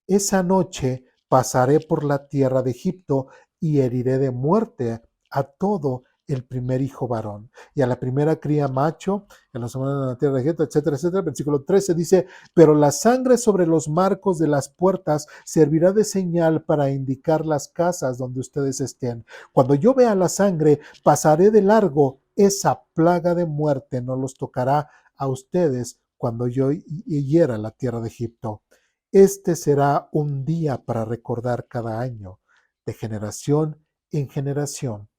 Esa noche pasaré por la tierra de Egipto y heriré de muerte a todo el primer hijo varón y a la primera cría macho en la semana de la tierra de Egipto, etcétera, etcétera. Versículo 13 dice, pero la sangre sobre los marcos de las puertas servirá de señal para indicar las casas donde ustedes estén. Cuando yo vea la sangre, pasaré de largo. Esa plaga de muerte no los tocará a ustedes cuando yo hiera la tierra de Egipto. Este será un día para recordar cada año, de generación en generación.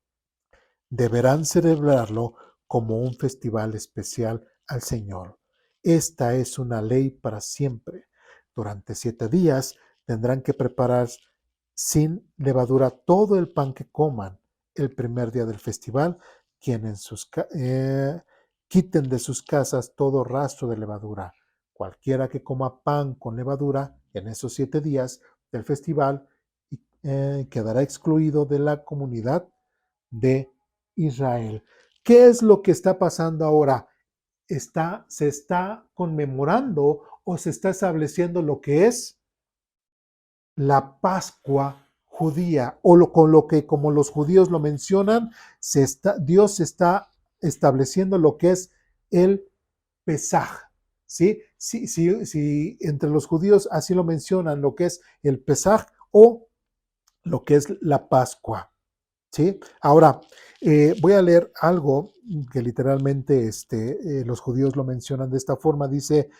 Deberán celebrarlo como un festival especial al Señor. Esta es una ley para siempre. Durante 7 días tendrán que preparar sin levadura todo el pan que coman. El primer día del festival, quiten de sus casas todo rastro de levadura. Cualquiera que coma pan con levadura en esos 7 días del festival quedará excluido de la comunidad de Israel. ¿Qué es lo que está pasando ahora? Se está conmemorando o se está estableciendo lo que es la Pascua judía, o con lo que, como los judíos lo mencionan, Dios está estableciendo lo que es el Pesaj. ¿Sí? Si entre los judíos así lo mencionan, lo que es el Pesaj o lo que es la Pascua. ¿Sí? Ahora, voy a leer algo que literalmente los judíos lo mencionan de esta forma. Dice,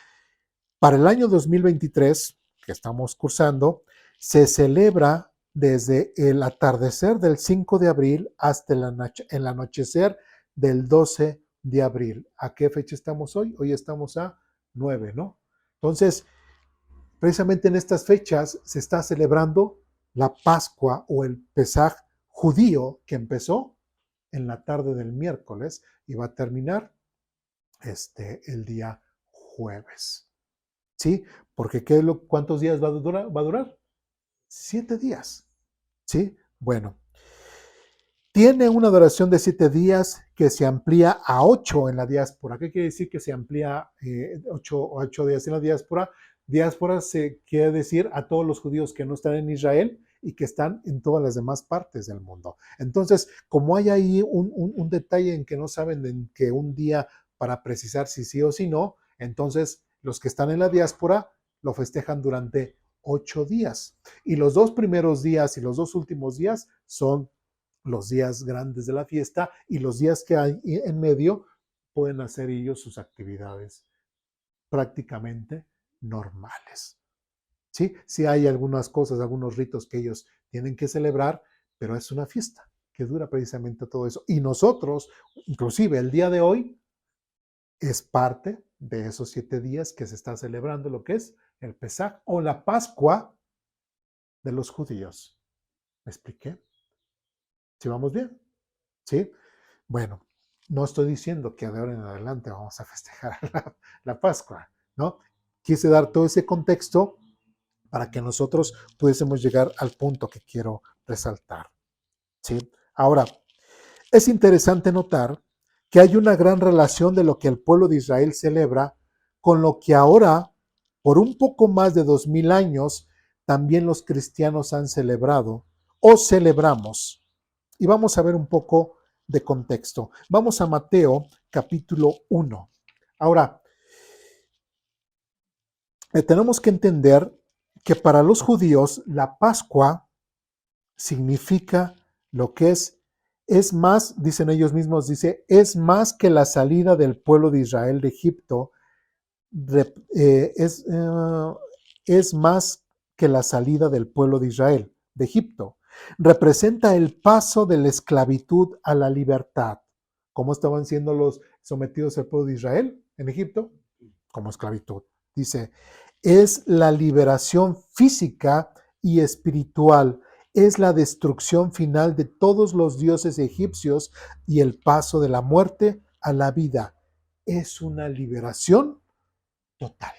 para el año 2023, que estamos cursando, se celebra desde el atardecer del 5 de abril hasta el anochecer del 12 de abril. ¿A qué fecha estamos hoy? Hoy estamos a 9, ¿no? Entonces, precisamente en estas fechas se está celebrando la Pascua o el Pesaj judío que empezó en la tarde del miércoles y va a terminar el día jueves. ¿Sí? Porque ¿cuántos días va a durar? 7 días. ¿Sí? Bueno. Tiene una duración de 7 días que se amplía a 8 en la diáspora. ¿Qué quiere decir que se amplía 8 días en la diáspora? Diáspora se quiere decir a todos los judíos que no están en Israel y que están en todas las demás partes del mundo. Entonces, como hay ahí un detalle en que no saben en que un día para precisar si sí o si no, entonces los que están en la diáspora lo festejan durante 8 días. Y los 2 primeros días y los 2 últimos días son los días grandes de la fiesta y los días que hay en medio pueden hacer ellos sus actividades prácticamente normales. ¿Sí? Sí hay algunas cosas, algunos ritos que ellos tienen que celebrar, pero es una fiesta que dura precisamente todo eso. Y nosotros, inclusive el día de hoy, es parte de esos 7 días que se está celebrando lo que es el Pesaj o la Pascua de los judíos. ¿Me expliqué? ¿Sí vamos bien? ¿Sí? Bueno, no estoy diciendo que de ahora en adelante vamos a festejar la Pascua, ¿no? Quise dar todo ese contexto para que nosotros pudiésemos llegar al punto que quiero resaltar. ¿Sí? Ahora, es interesante notar que hay una gran relación de lo que el pueblo de Israel celebra con lo que ahora, por un poco más de 2000 años, también los cristianos han celebrado o celebramos. Y vamos a ver un poco de contexto. Vamos a Mateo capítulo 1. Ahora, tenemos que entender que para los judíos la Pascua significa lo que es más, dicen ellos mismos, es más que la salida del pueblo de Israel de Egipto, es más que la salida del pueblo de Israel de Egipto. Representa el paso de la esclavitud a la libertad. ¿Cómo estaban siendo los sometidos al pueblo de Israel en Egipto? Como esclavitud. Dice, es la liberación física y espiritual, es la destrucción final de todos los dioses egipcios y el paso de la muerte a la vida. Es una liberación total.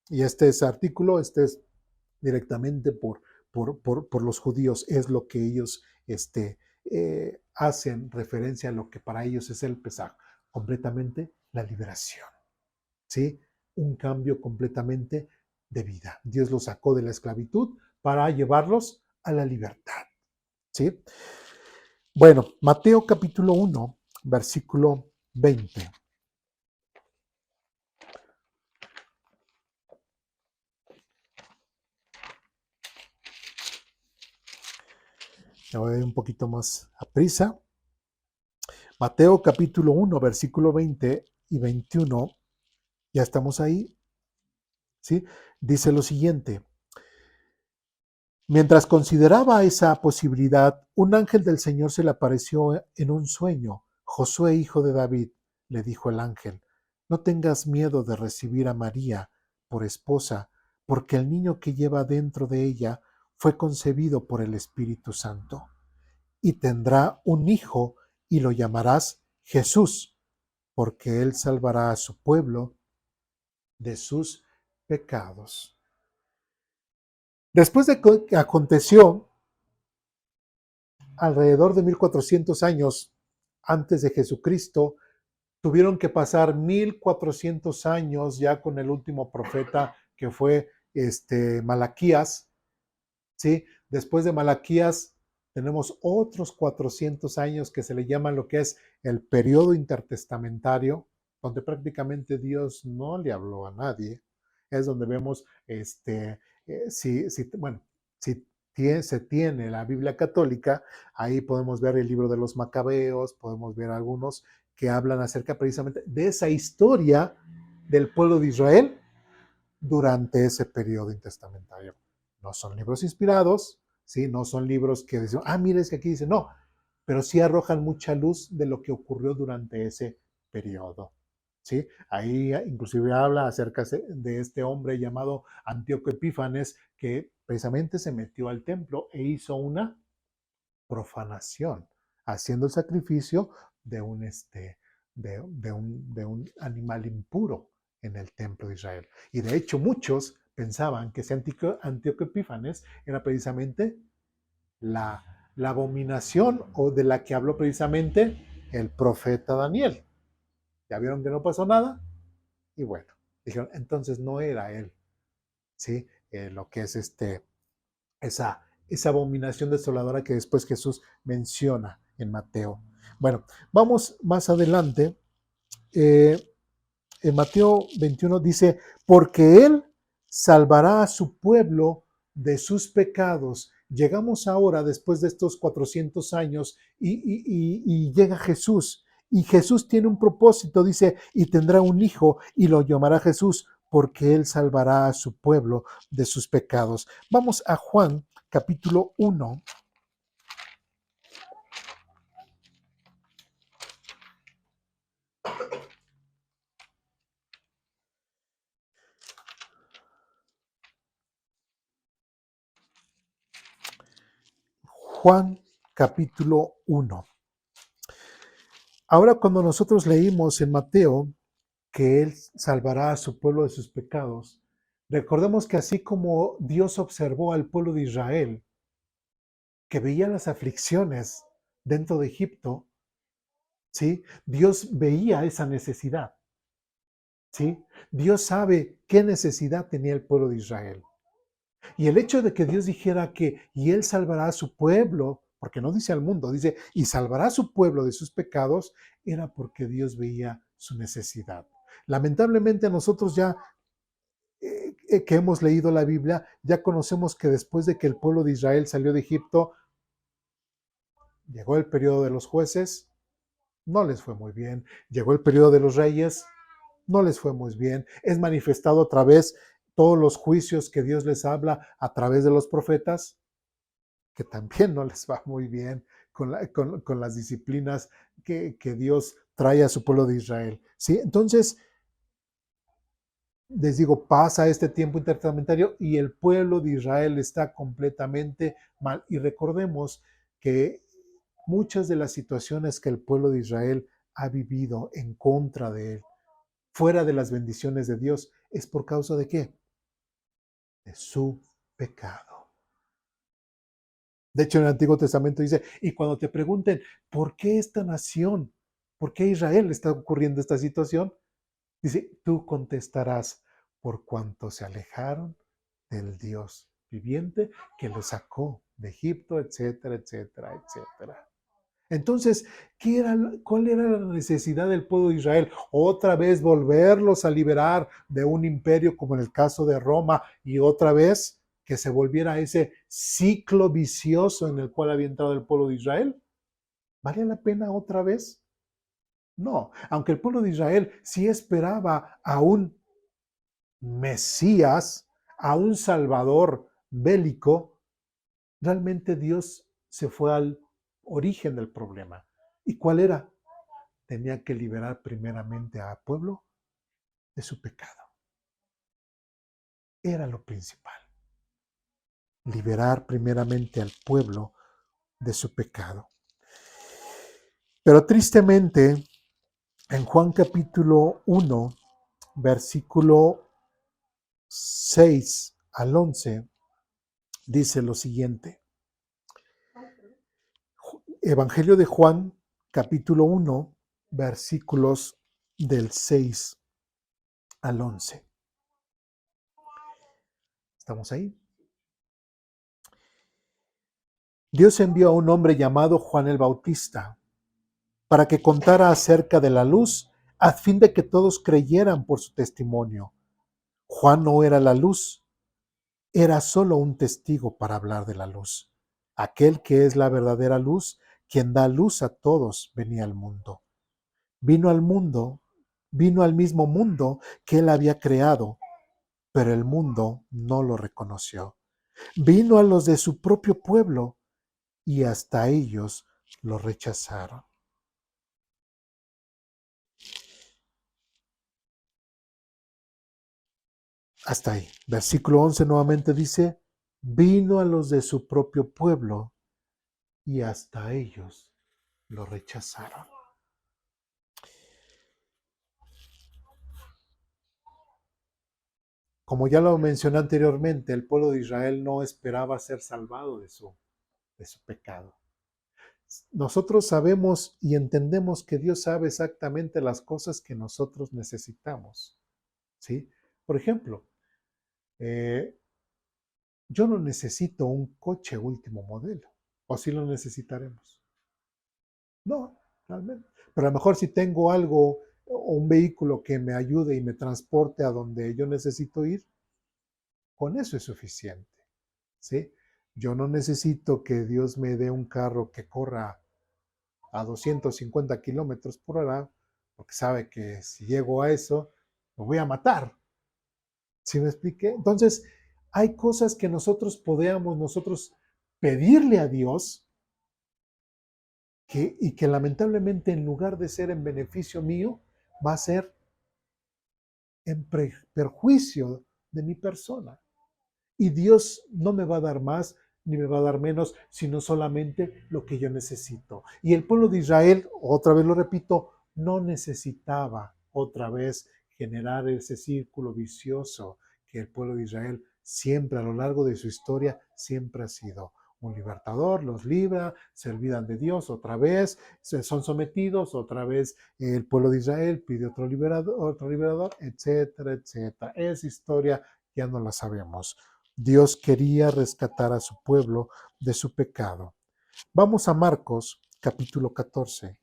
Y este es artículo, este es directamente por los judíos, es lo que ellos hacen referencia a lo que para ellos es el Pesaj, completamente la liberación, ¿sí? Un cambio completamente de vida. Dios los sacó de la esclavitud para llevarlos a la libertad, ¿sí? Bueno, Mateo capítulo 1, versículo 20. Me voy a ir un poquito más a prisa. Mateo capítulo 1, versículo 20 y 21. Ya estamos ahí, ¿sí? Dice lo siguiente. Mientras consideraba esa posibilidad, un ángel del Señor se le apareció en un sueño. Josué, hijo de David, le dijo el ángel, no tengas miedo de recibir a María por esposa, porque el niño que lleva dentro de ella fue concebido por el Espíritu Santo. Y tendrá un hijo y lo llamarás Jesús, porque él salvará a su pueblo de sus pecados. Después de que aconteció, alrededor de 1400 años antes de Jesucristo, tuvieron que pasar 1400 años ya con el último profeta que fue Malaquías, ¿sí? Después de Malaquías tenemos otros 400 años que se le llama lo que es el periodo intertestamentario, donde prácticamente Dios no le habló a nadie. Es donde vemos, bueno, si se tiene la Biblia católica, ahí podemos ver el libro de los Macabeos, podemos ver algunos que hablan acerca precisamente de esa historia del pueblo de Israel durante ese periodo intertestamentario. No son libros inspirados, ¿sí? No son libros que dicen, mire, es que aquí dice, no, pero sí arrojan mucha luz de lo que ocurrió durante ese periodo. ¿Sí? Ahí inclusive habla acerca de este hombre llamado Antíoco Epífanes, que precisamente se metió al templo e hizo una profanación, haciendo el sacrificio de un animal impuro en el templo de Israel. Y de hecho muchos pensaban que ese Antíoco Epífanes era precisamente la, la abominación o de la que habló precisamente el profeta Daniel. Ya vieron que no pasó nada y bueno, dijeron, entonces no era él, ¿sí? Lo que es esa abominación desoladora que después Jesús menciona en Mateo. Bueno, vamos más adelante. En Mateo 21 dice, porque Él salvará a su pueblo de sus pecados. Llegamos ahora, después de estos 400 años, y llega Jesús. Y Jesús tiene un propósito, dice, y tendrá un hijo y lo llamará Jesús, porque Él salvará a su pueblo de sus pecados. Vamos a Juan capítulo 1. Juan capítulo 1. Ahora cuando nosotros leímos en Mateo que Él salvará a su pueblo de sus pecados, recordemos que así como Dios observó al pueblo de Israel, que veía las aflicciones dentro de Egipto, ¿sí? Dios veía esa necesidad, ¿sí? Dios sabe qué necesidad tenía el pueblo de Israel. Y el hecho de que Dios dijera que, y Él salvará a su pueblo, porque no dice al mundo, dice, y salvará a su pueblo de sus pecados, era porque Dios veía su necesidad. Lamentablemente nosotros ya que hemos leído la Biblia, ya conocemos que después de que el pueblo de Israel salió de Egipto, llegó el periodo de los jueces, no les fue muy bien. Llegó el periodo de los reyes, no les fue muy bien. Es manifestado a través todos los juicios que Dios les habla a través de los profetas, que también no les va muy bien con las disciplinas que Dios trae a su pueblo de Israel. ¿Sí? Entonces, les digo, pasa este tiempo intertestamentario y el pueblo de Israel está completamente mal. Y recordemos que muchas de las situaciones que el pueblo de Israel ha vivido en contra de él, fuera de las bendiciones de Dios, es por causa de qué? De su pecado. De hecho, en el Antiguo Testamento dice, y cuando te pregunten, ¿por qué esta nación? ¿Por qué Israel está ocurriendo esta situación? Dice, tú contestarás, por cuanto se alejaron del Dios viviente que los sacó de Egipto, etcétera, etcétera, etcétera. Entonces, ¿cuál era la necesidad del pueblo de Israel? Otra vez volverlos a liberar de un imperio como en el caso de Roma y otra vez que se volviera ese ciclo vicioso en el cual había entrado el pueblo de Israel. ¿Vale la pena otra vez? No, aunque el pueblo de Israel sí esperaba a un Mesías, a un Salvador bélico, realmente Dios se fue al origen del problema. ¿Y cuál era? Tenía que liberar primeramente al pueblo de su pecado. Era lo principal. Liberar primeramente al pueblo de su pecado. Pero tristemente, en Juan capítulo 1, versículo 6 al 11, dice lo siguiente. Evangelio de Juan, capítulo 1, versículos del 6 al 11. ¿Estamos ahí? Dios envió a un hombre llamado Juan el Bautista para que contara acerca de la luz a fin de que todos creyeran por su testimonio. Juan no era la luz, era solo un testigo para hablar de la luz. Aquel que es la verdadera luz, quien da luz a todos, venía al mundo. Vino al mundo, vino al mismo mundo que él había creado, pero el mundo no lo reconoció. Vino a los de su propio pueblo y hasta ellos lo rechazaron. Hasta ahí. Versículo 11 nuevamente dice, vino a los de su propio pueblo y hasta ellos lo rechazaron. Como ya lo mencioné anteriormente, el pueblo de Israel no esperaba ser salvado de su pecado. Nosotros sabemos y entendemos que Dios sabe exactamente las cosas que nosotros necesitamos, ¿sí? Por ejemplo, yo no necesito un coche último modelo, o si lo necesitaremos. No, realmente. Pero a lo mejor si tengo algo o un vehículo que me ayude y me transporte a donde yo necesito ir, con eso es suficiente, ¿sí? Yo no necesito que Dios me dé un carro que corra a 250 kilómetros por hora, porque sabe que si llego a eso, me voy a matar. ¿Sí me expliqué? Entonces, hay cosas que nosotros pedirle a Dios y que lamentablemente en lugar de ser en beneficio mío, va a ser en perjuicio de mi persona. Y Dios no me va a dar más ni me va a dar menos, sino solamente lo que yo necesito. Y el pueblo de Israel, otra vez lo repito, no necesitaba otra vez generar ese círculo vicioso que el pueblo de Israel siempre a lo largo de su historia siempre ha sido un libertador, los libra, se olvidan de Dios otra vez, son sometidos, otra vez el pueblo de Israel pide otro liberador, etcétera, etcétera. Esa historia ya no la sabemos. Dios quería rescatar a su pueblo de su pecado. Vamos a Marcos, capítulo 14.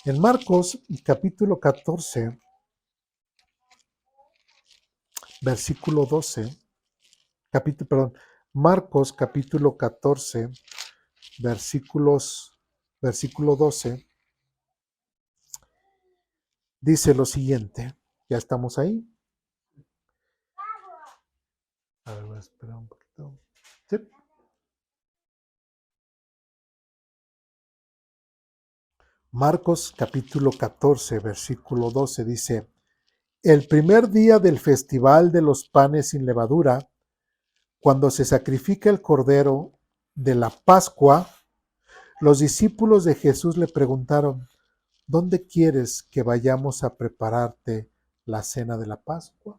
En Marcos, capítulo 14, versículo 12, Marcos, capítulo 14, versículo 12, dice lo siguiente. ¿Ya estamos ahí? A ver, voy a esperar un poquito. ¿Sí? Marcos capítulo 14, versículo 12 dice, el primer día del festival de los panes sin levadura, cuando se sacrifica el cordero de la Pascua, los discípulos de Jesús le preguntaron, ¿dónde quieres que vayamos a prepararte la cena de la Pascua?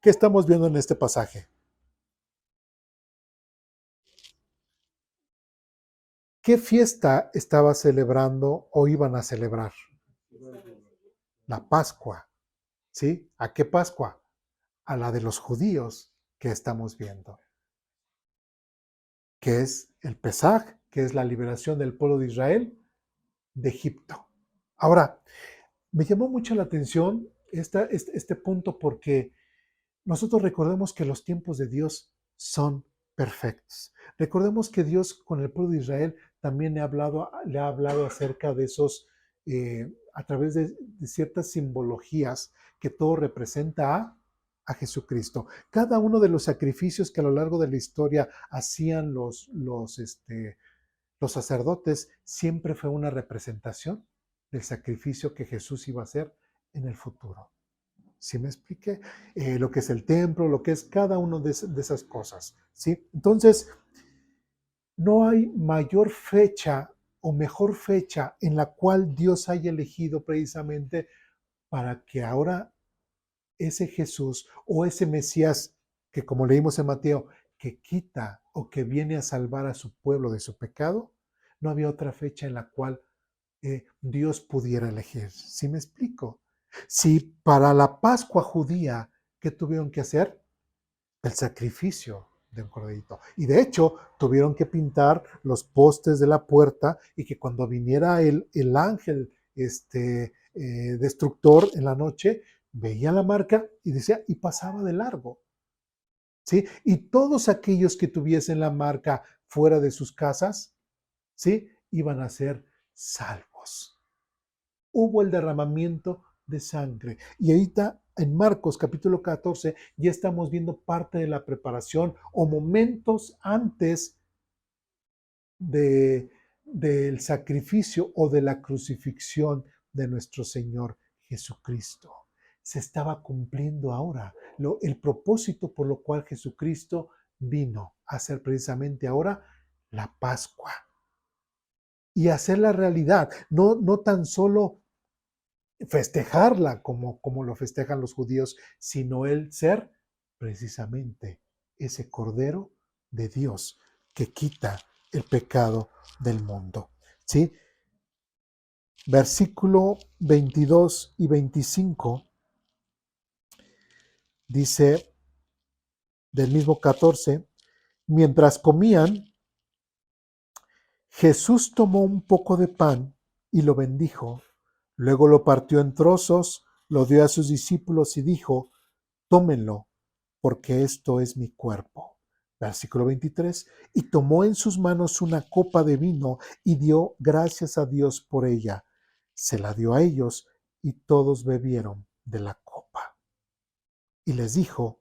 ¿Qué estamos viendo en este pasaje? ¿Qué fiesta estaba celebrando o iban a celebrar? La Pascua. ¿Sí? ¿A qué Pascua? A la de los judíos que estamos viendo, que es el Pesaj, que es la liberación del pueblo de Israel de Egipto. Ahora, me llamó mucho la atención este punto porque nosotros recordemos que los tiempos de Dios son perfectos. Recordemos que Dios con el pueblo de Israel también le ha hablado acerca de esos, a través de ciertas simbologías que todo representa a Jesucristo. Cada uno de los sacrificios que a lo largo de la historia hacían los sacerdotes siempre fue una representación del sacrificio que Jesús iba a hacer en el futuro. ¿Sí me expliqué? Lo que es el templo, lo que es cada una de esas cosas. ¿Sí? Entonces, no hay mayor fecha o mejor fecha en la cual Dios haya elegido precisamente para que ahora ese Jesús o ese Mesías que, como leímos en Mateo, que quita o que viene a salvar a su pueblo de su pecado, no había otra fecha en la cual Dios pudiera elegir. ¿Sí me explico? Si para la Pascua judía, ¿qué tuvieron que hacer? El sacrificio de un corderito. Y de hecho, tuvieron que pintar los postes de la puerta y que cuando viniera el ángel destructor en la noche, veía la marca y decía, y pasaba de largo. ¿Sí? Y todos aquellos que tuviesen la marca fuera de sus casas, ¿sí? Iban a ser salvos. Hubo el derramamiento de sangre. Y ahorita en Marcos capítulo 14 ya estamos viendo parte de la preparación o momentos antes del sacrificio o de la crucifixión de nuestro Señor Jesucristo. Se estaba cumpliendo ahora el propósito por lo cual Jesucristo vino a hacer precisamente ahora la Pascua y hacer la realidad, no tan solo festejarla como lo festejan los judíos, sino el ser precisamente ese Cordero de Dios que quita el pecado del mundo. ¿Sí? Versículo 22 y 25 dice del mismo 14, mientras comían, Jesús tomó un poco de pan y lo bendijo, luego lo partió en trozos, lo dio a sus discípulos y dijo, tómenlo, porque esto es mi cuerpo. Versículo 23, y tomó en sus manos una copa de vino y dio gracias a Dios por ella. Se la dio a ellos y todos bebieron de la copa. Y les dijo,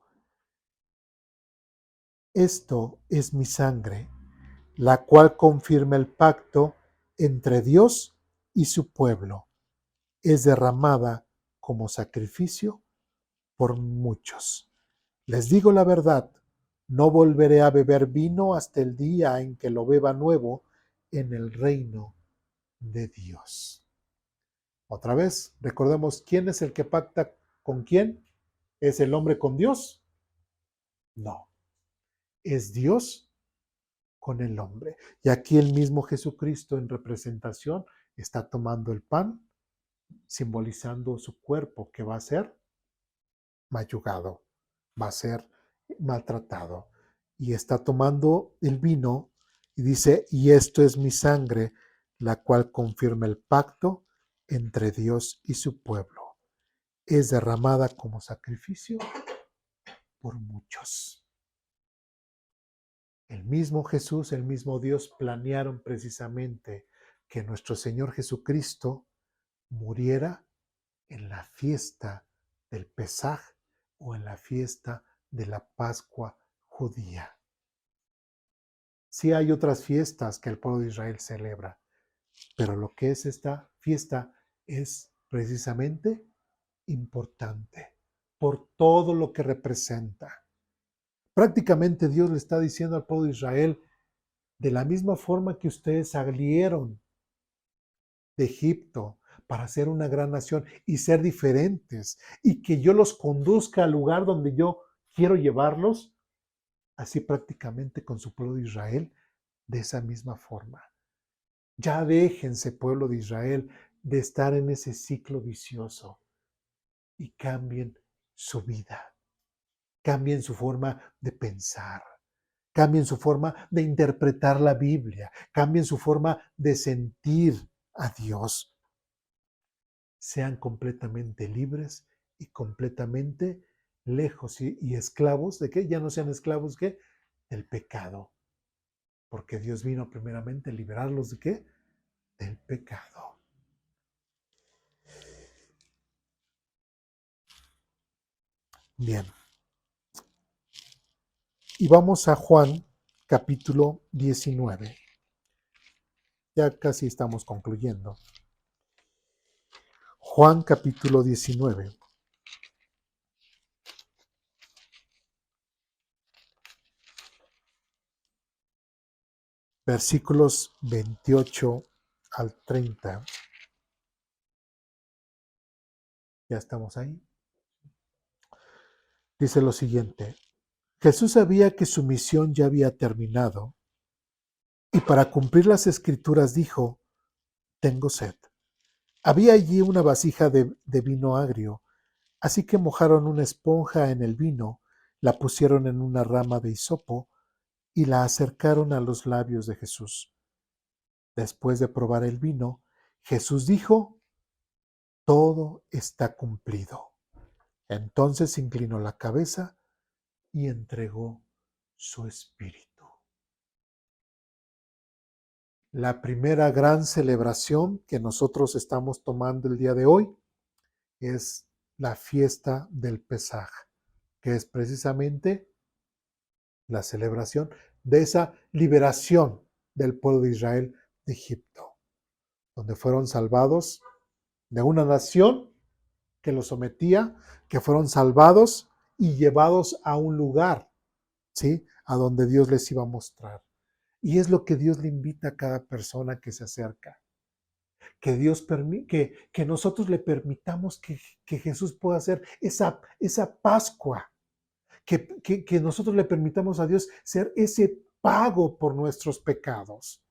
esto es mi sangre, la cual confirma el pacto entre Dios y su pueblo. Es derramada como sacrificio por muchos. Les digo la verdad, no volveré a beber vino hasta el día en que lo beba nuevo en el reino de Dios. Otra vez, recordemos, ¿quién es el que pacta con quién? ¿Es el hombre con Dios? No, es Dios con el hombre. Y aquí el mismo Jesucristo en representación está tomando el pan, simbolizando su cuerpo que va a ser mayugado, va a ser maltratado. Y está tomando el vino y dice, y esto es mi sangre, la cual confirma el pacto entre Dios y su pueblo. Es derramada como sacrificio por muchos. El mismo Jesús, el mismo Dios planearon precisamente que nuestro Señor Jesucristo muriera en la fiesta del Pesaj o en la fiesta de la Pascua judía. Sí hay otras fiestas que el pueblo de Israel celebra, pero lo que es esta fiesta es precisamente importante por todo lo que representa. Prácticamente Dios le está diciendo al pueblo de Israel, de la misma forma que ustedes salieron de Egipto para ser una gran nación y ser diferentes y que yo los conduzca al lugar donde yo quiero llevarlos, así prácticamente con su pueblo de Israel, de esa misma forma. Ya déjense, pueblo de Israel, de estar en ese ciclo vicioso y cambien su vida, cambien su forma de pensar, cambien su forma de interpretar la Biblia, cambien su forma de sentir a Dios. Sean completamente libres y completamente lejos y esclavos de qué, ya no sean esclavos ¿qué? Del pecado, porque Dios vino primeramente a liberarlos de qué, del pecado. Bien, y vamos a Juan capítulo 19. Ya casi estamos concluyendo. Juan capítulo 19. Versículos 28 al 30. Ya estamos ahí. Dice lo siguiente. Jesús sabía que su misión ya había terminado y para cumplir las escrituras dijo, tengo sed. Había allí una vasija de vino agrio, así que mojaron una esponja en el vino, la pusieron en una rama de hisopo y la acercaron a los labios de Jesús. Después de probar el vino, Jesús dijo, todo está cumplido. Entonces inclinó la cabeza y entregó su espíritu. La primera gran celebración que nosotros estamos tomando el día de hoy es la fiesta del Pesaj, que es precisamente la celebración de esa liberación del pueblo de Israel de Egipto, donde fueron salvados de una nación que los sometía, que fueron salvados y llevados a un lugar, ¿sí? A donde Dios les iba a mostrar. Y es lo que Dios le invita a cada persona que se acerca. Que Dios que nosotros le permitamos que Jesús pueda hacer esa Pascua, que nosotros le permitamos a Dios ser ese pago por nuestros pecados.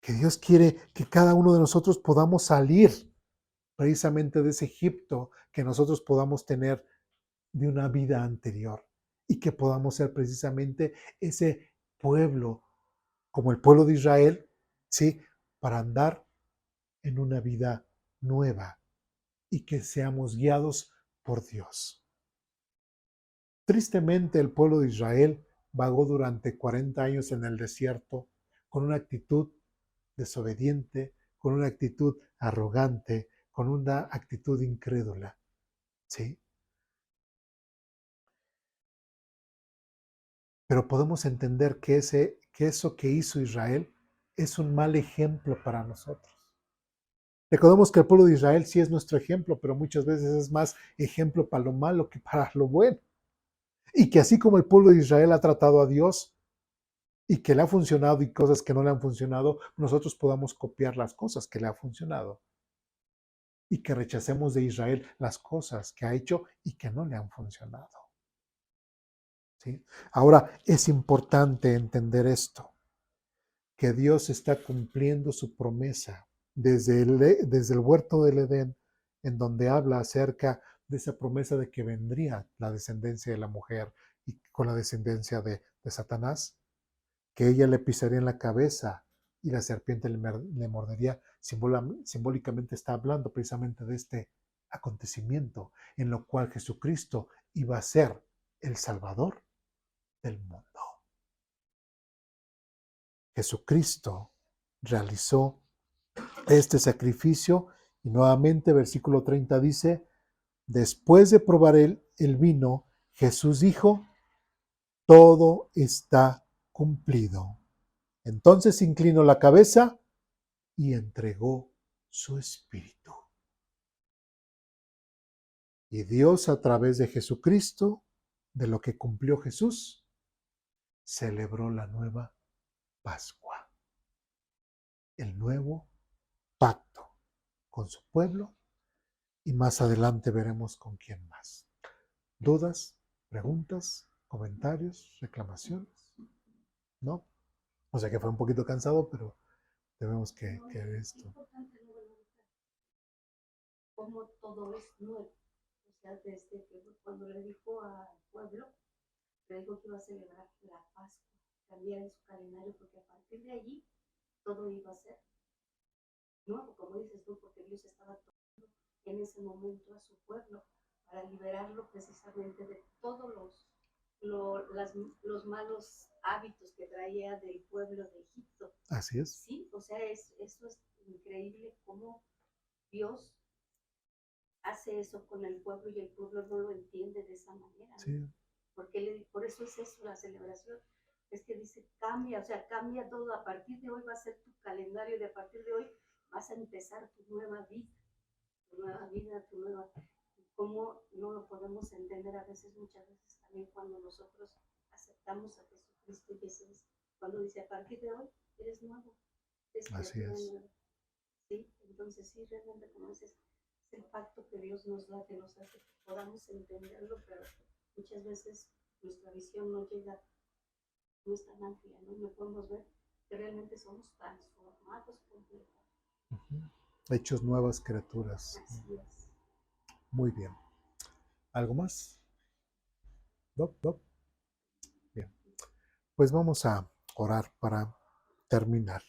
Que Dios quiere que cada uno de nosotros podamos salir precisamente de ese Egipto que nosotros podamos tener de una vida anterior y que podamos ser precisamente ese pueblo, como el pueblo de Israel, ¿sí? Para andar en una vida nueva y que seamos guiados por Dios. Tristemente, el pueblo de Israel vagó durante 40 años en el desierto con una actitud desobediente, con una actitud arrogante, con una actitud incrédula. ¿Sí? Pero podemos entender que eso que hizo Israel es un mal ejemplo para nosotros. Recordemos que el pueblo de Israel sí es nuestro ejemplo, pero muchas veces es más ejemplo para lo malo que para lo bueno. Y que así como el pueblo de Israel ha tratado a Dios y que le ha funcionado y cosas que no le han funcionado, nosotros podamos copiar las cosas que le han funcionado. y que rechacemos de Israel las cosas que ha hecho y que no le han funcionado. ¿Sí? Ahora, es importante entender esto, que Dios está cumpliendo su promesa desde el huerto del Edén, en donde habla acerca de esa promesa de que vendría la descendencia de la mujer y con la descendencia de Satanás, que ella le pisaría en la cabeza y la serpiente le mordería. Simbólicamente está hablando precisamente de este acontecimiento en lo cual Jesucristo iba a ser el Salvador del mundo. Jesucristo realizó este sacrificio y nuevamente versículo 30 dice, después de probar el vino, Jesús dijo, todo está cumplido. Entonces inclinó la cabeza y entregó su espíritu. Y Dios, a través de Jesucristo, de lo que cumplió Jesús, celebró la nueva Pascua, el nuevo pacto con su pueblo, y más adelante veremos con quién más. ¿Dudas, preguntas, comentarios, reclamaciones? ¿No? O sea que fue un poquito cansado, pero tenemos que ver esto. Como todo es nuevo. O sea, desde que cuando le dijo al pueblo, le dijo que iba a celebrar la Pascua, cambiar en su calendario, porque a partir de allí todo iba a ser nuevo, como dices tú, porque Dios estaba tomando en ese momento a su pueblo para liberarlo precisamente de todos los malos hábitos que traía del pueblo de Egipto. Así es. Sí, o sea, eso es increíble cómo Dios hace eso con el pueblo y el pueblo no lo entiende de esa manera. Sí. ¿No? Porque por eso es eso, la celebración. Es que dice, cambia, o sea, cambia todo. A partir de hoy va a ser tu calendario, de a partir de hoy vas a empezar tu nueva vida, tu nueva. ¿Cómo no lo podemos entender a veces, muchas veces también cuando nosotros aceptamos a Jesucristo y Jesús, cuando dice, a partir de hoy eres nuevo, eres Así es. nueva. ¿Sí? Entonces, sí, realmente, como dices, es el pacto que Dios nos da, que nos hace que podamos entenderlo, pero muchas veces nuestra visión no llega, no es tan amplia, ¿no? No podemos ver que realmente somos transformados completamente. Hechos nuevas criaturas. Así es. Muy bien. ¿Algo más? ¿No? ¿No? Bien. Pues vamos a orar para terminar.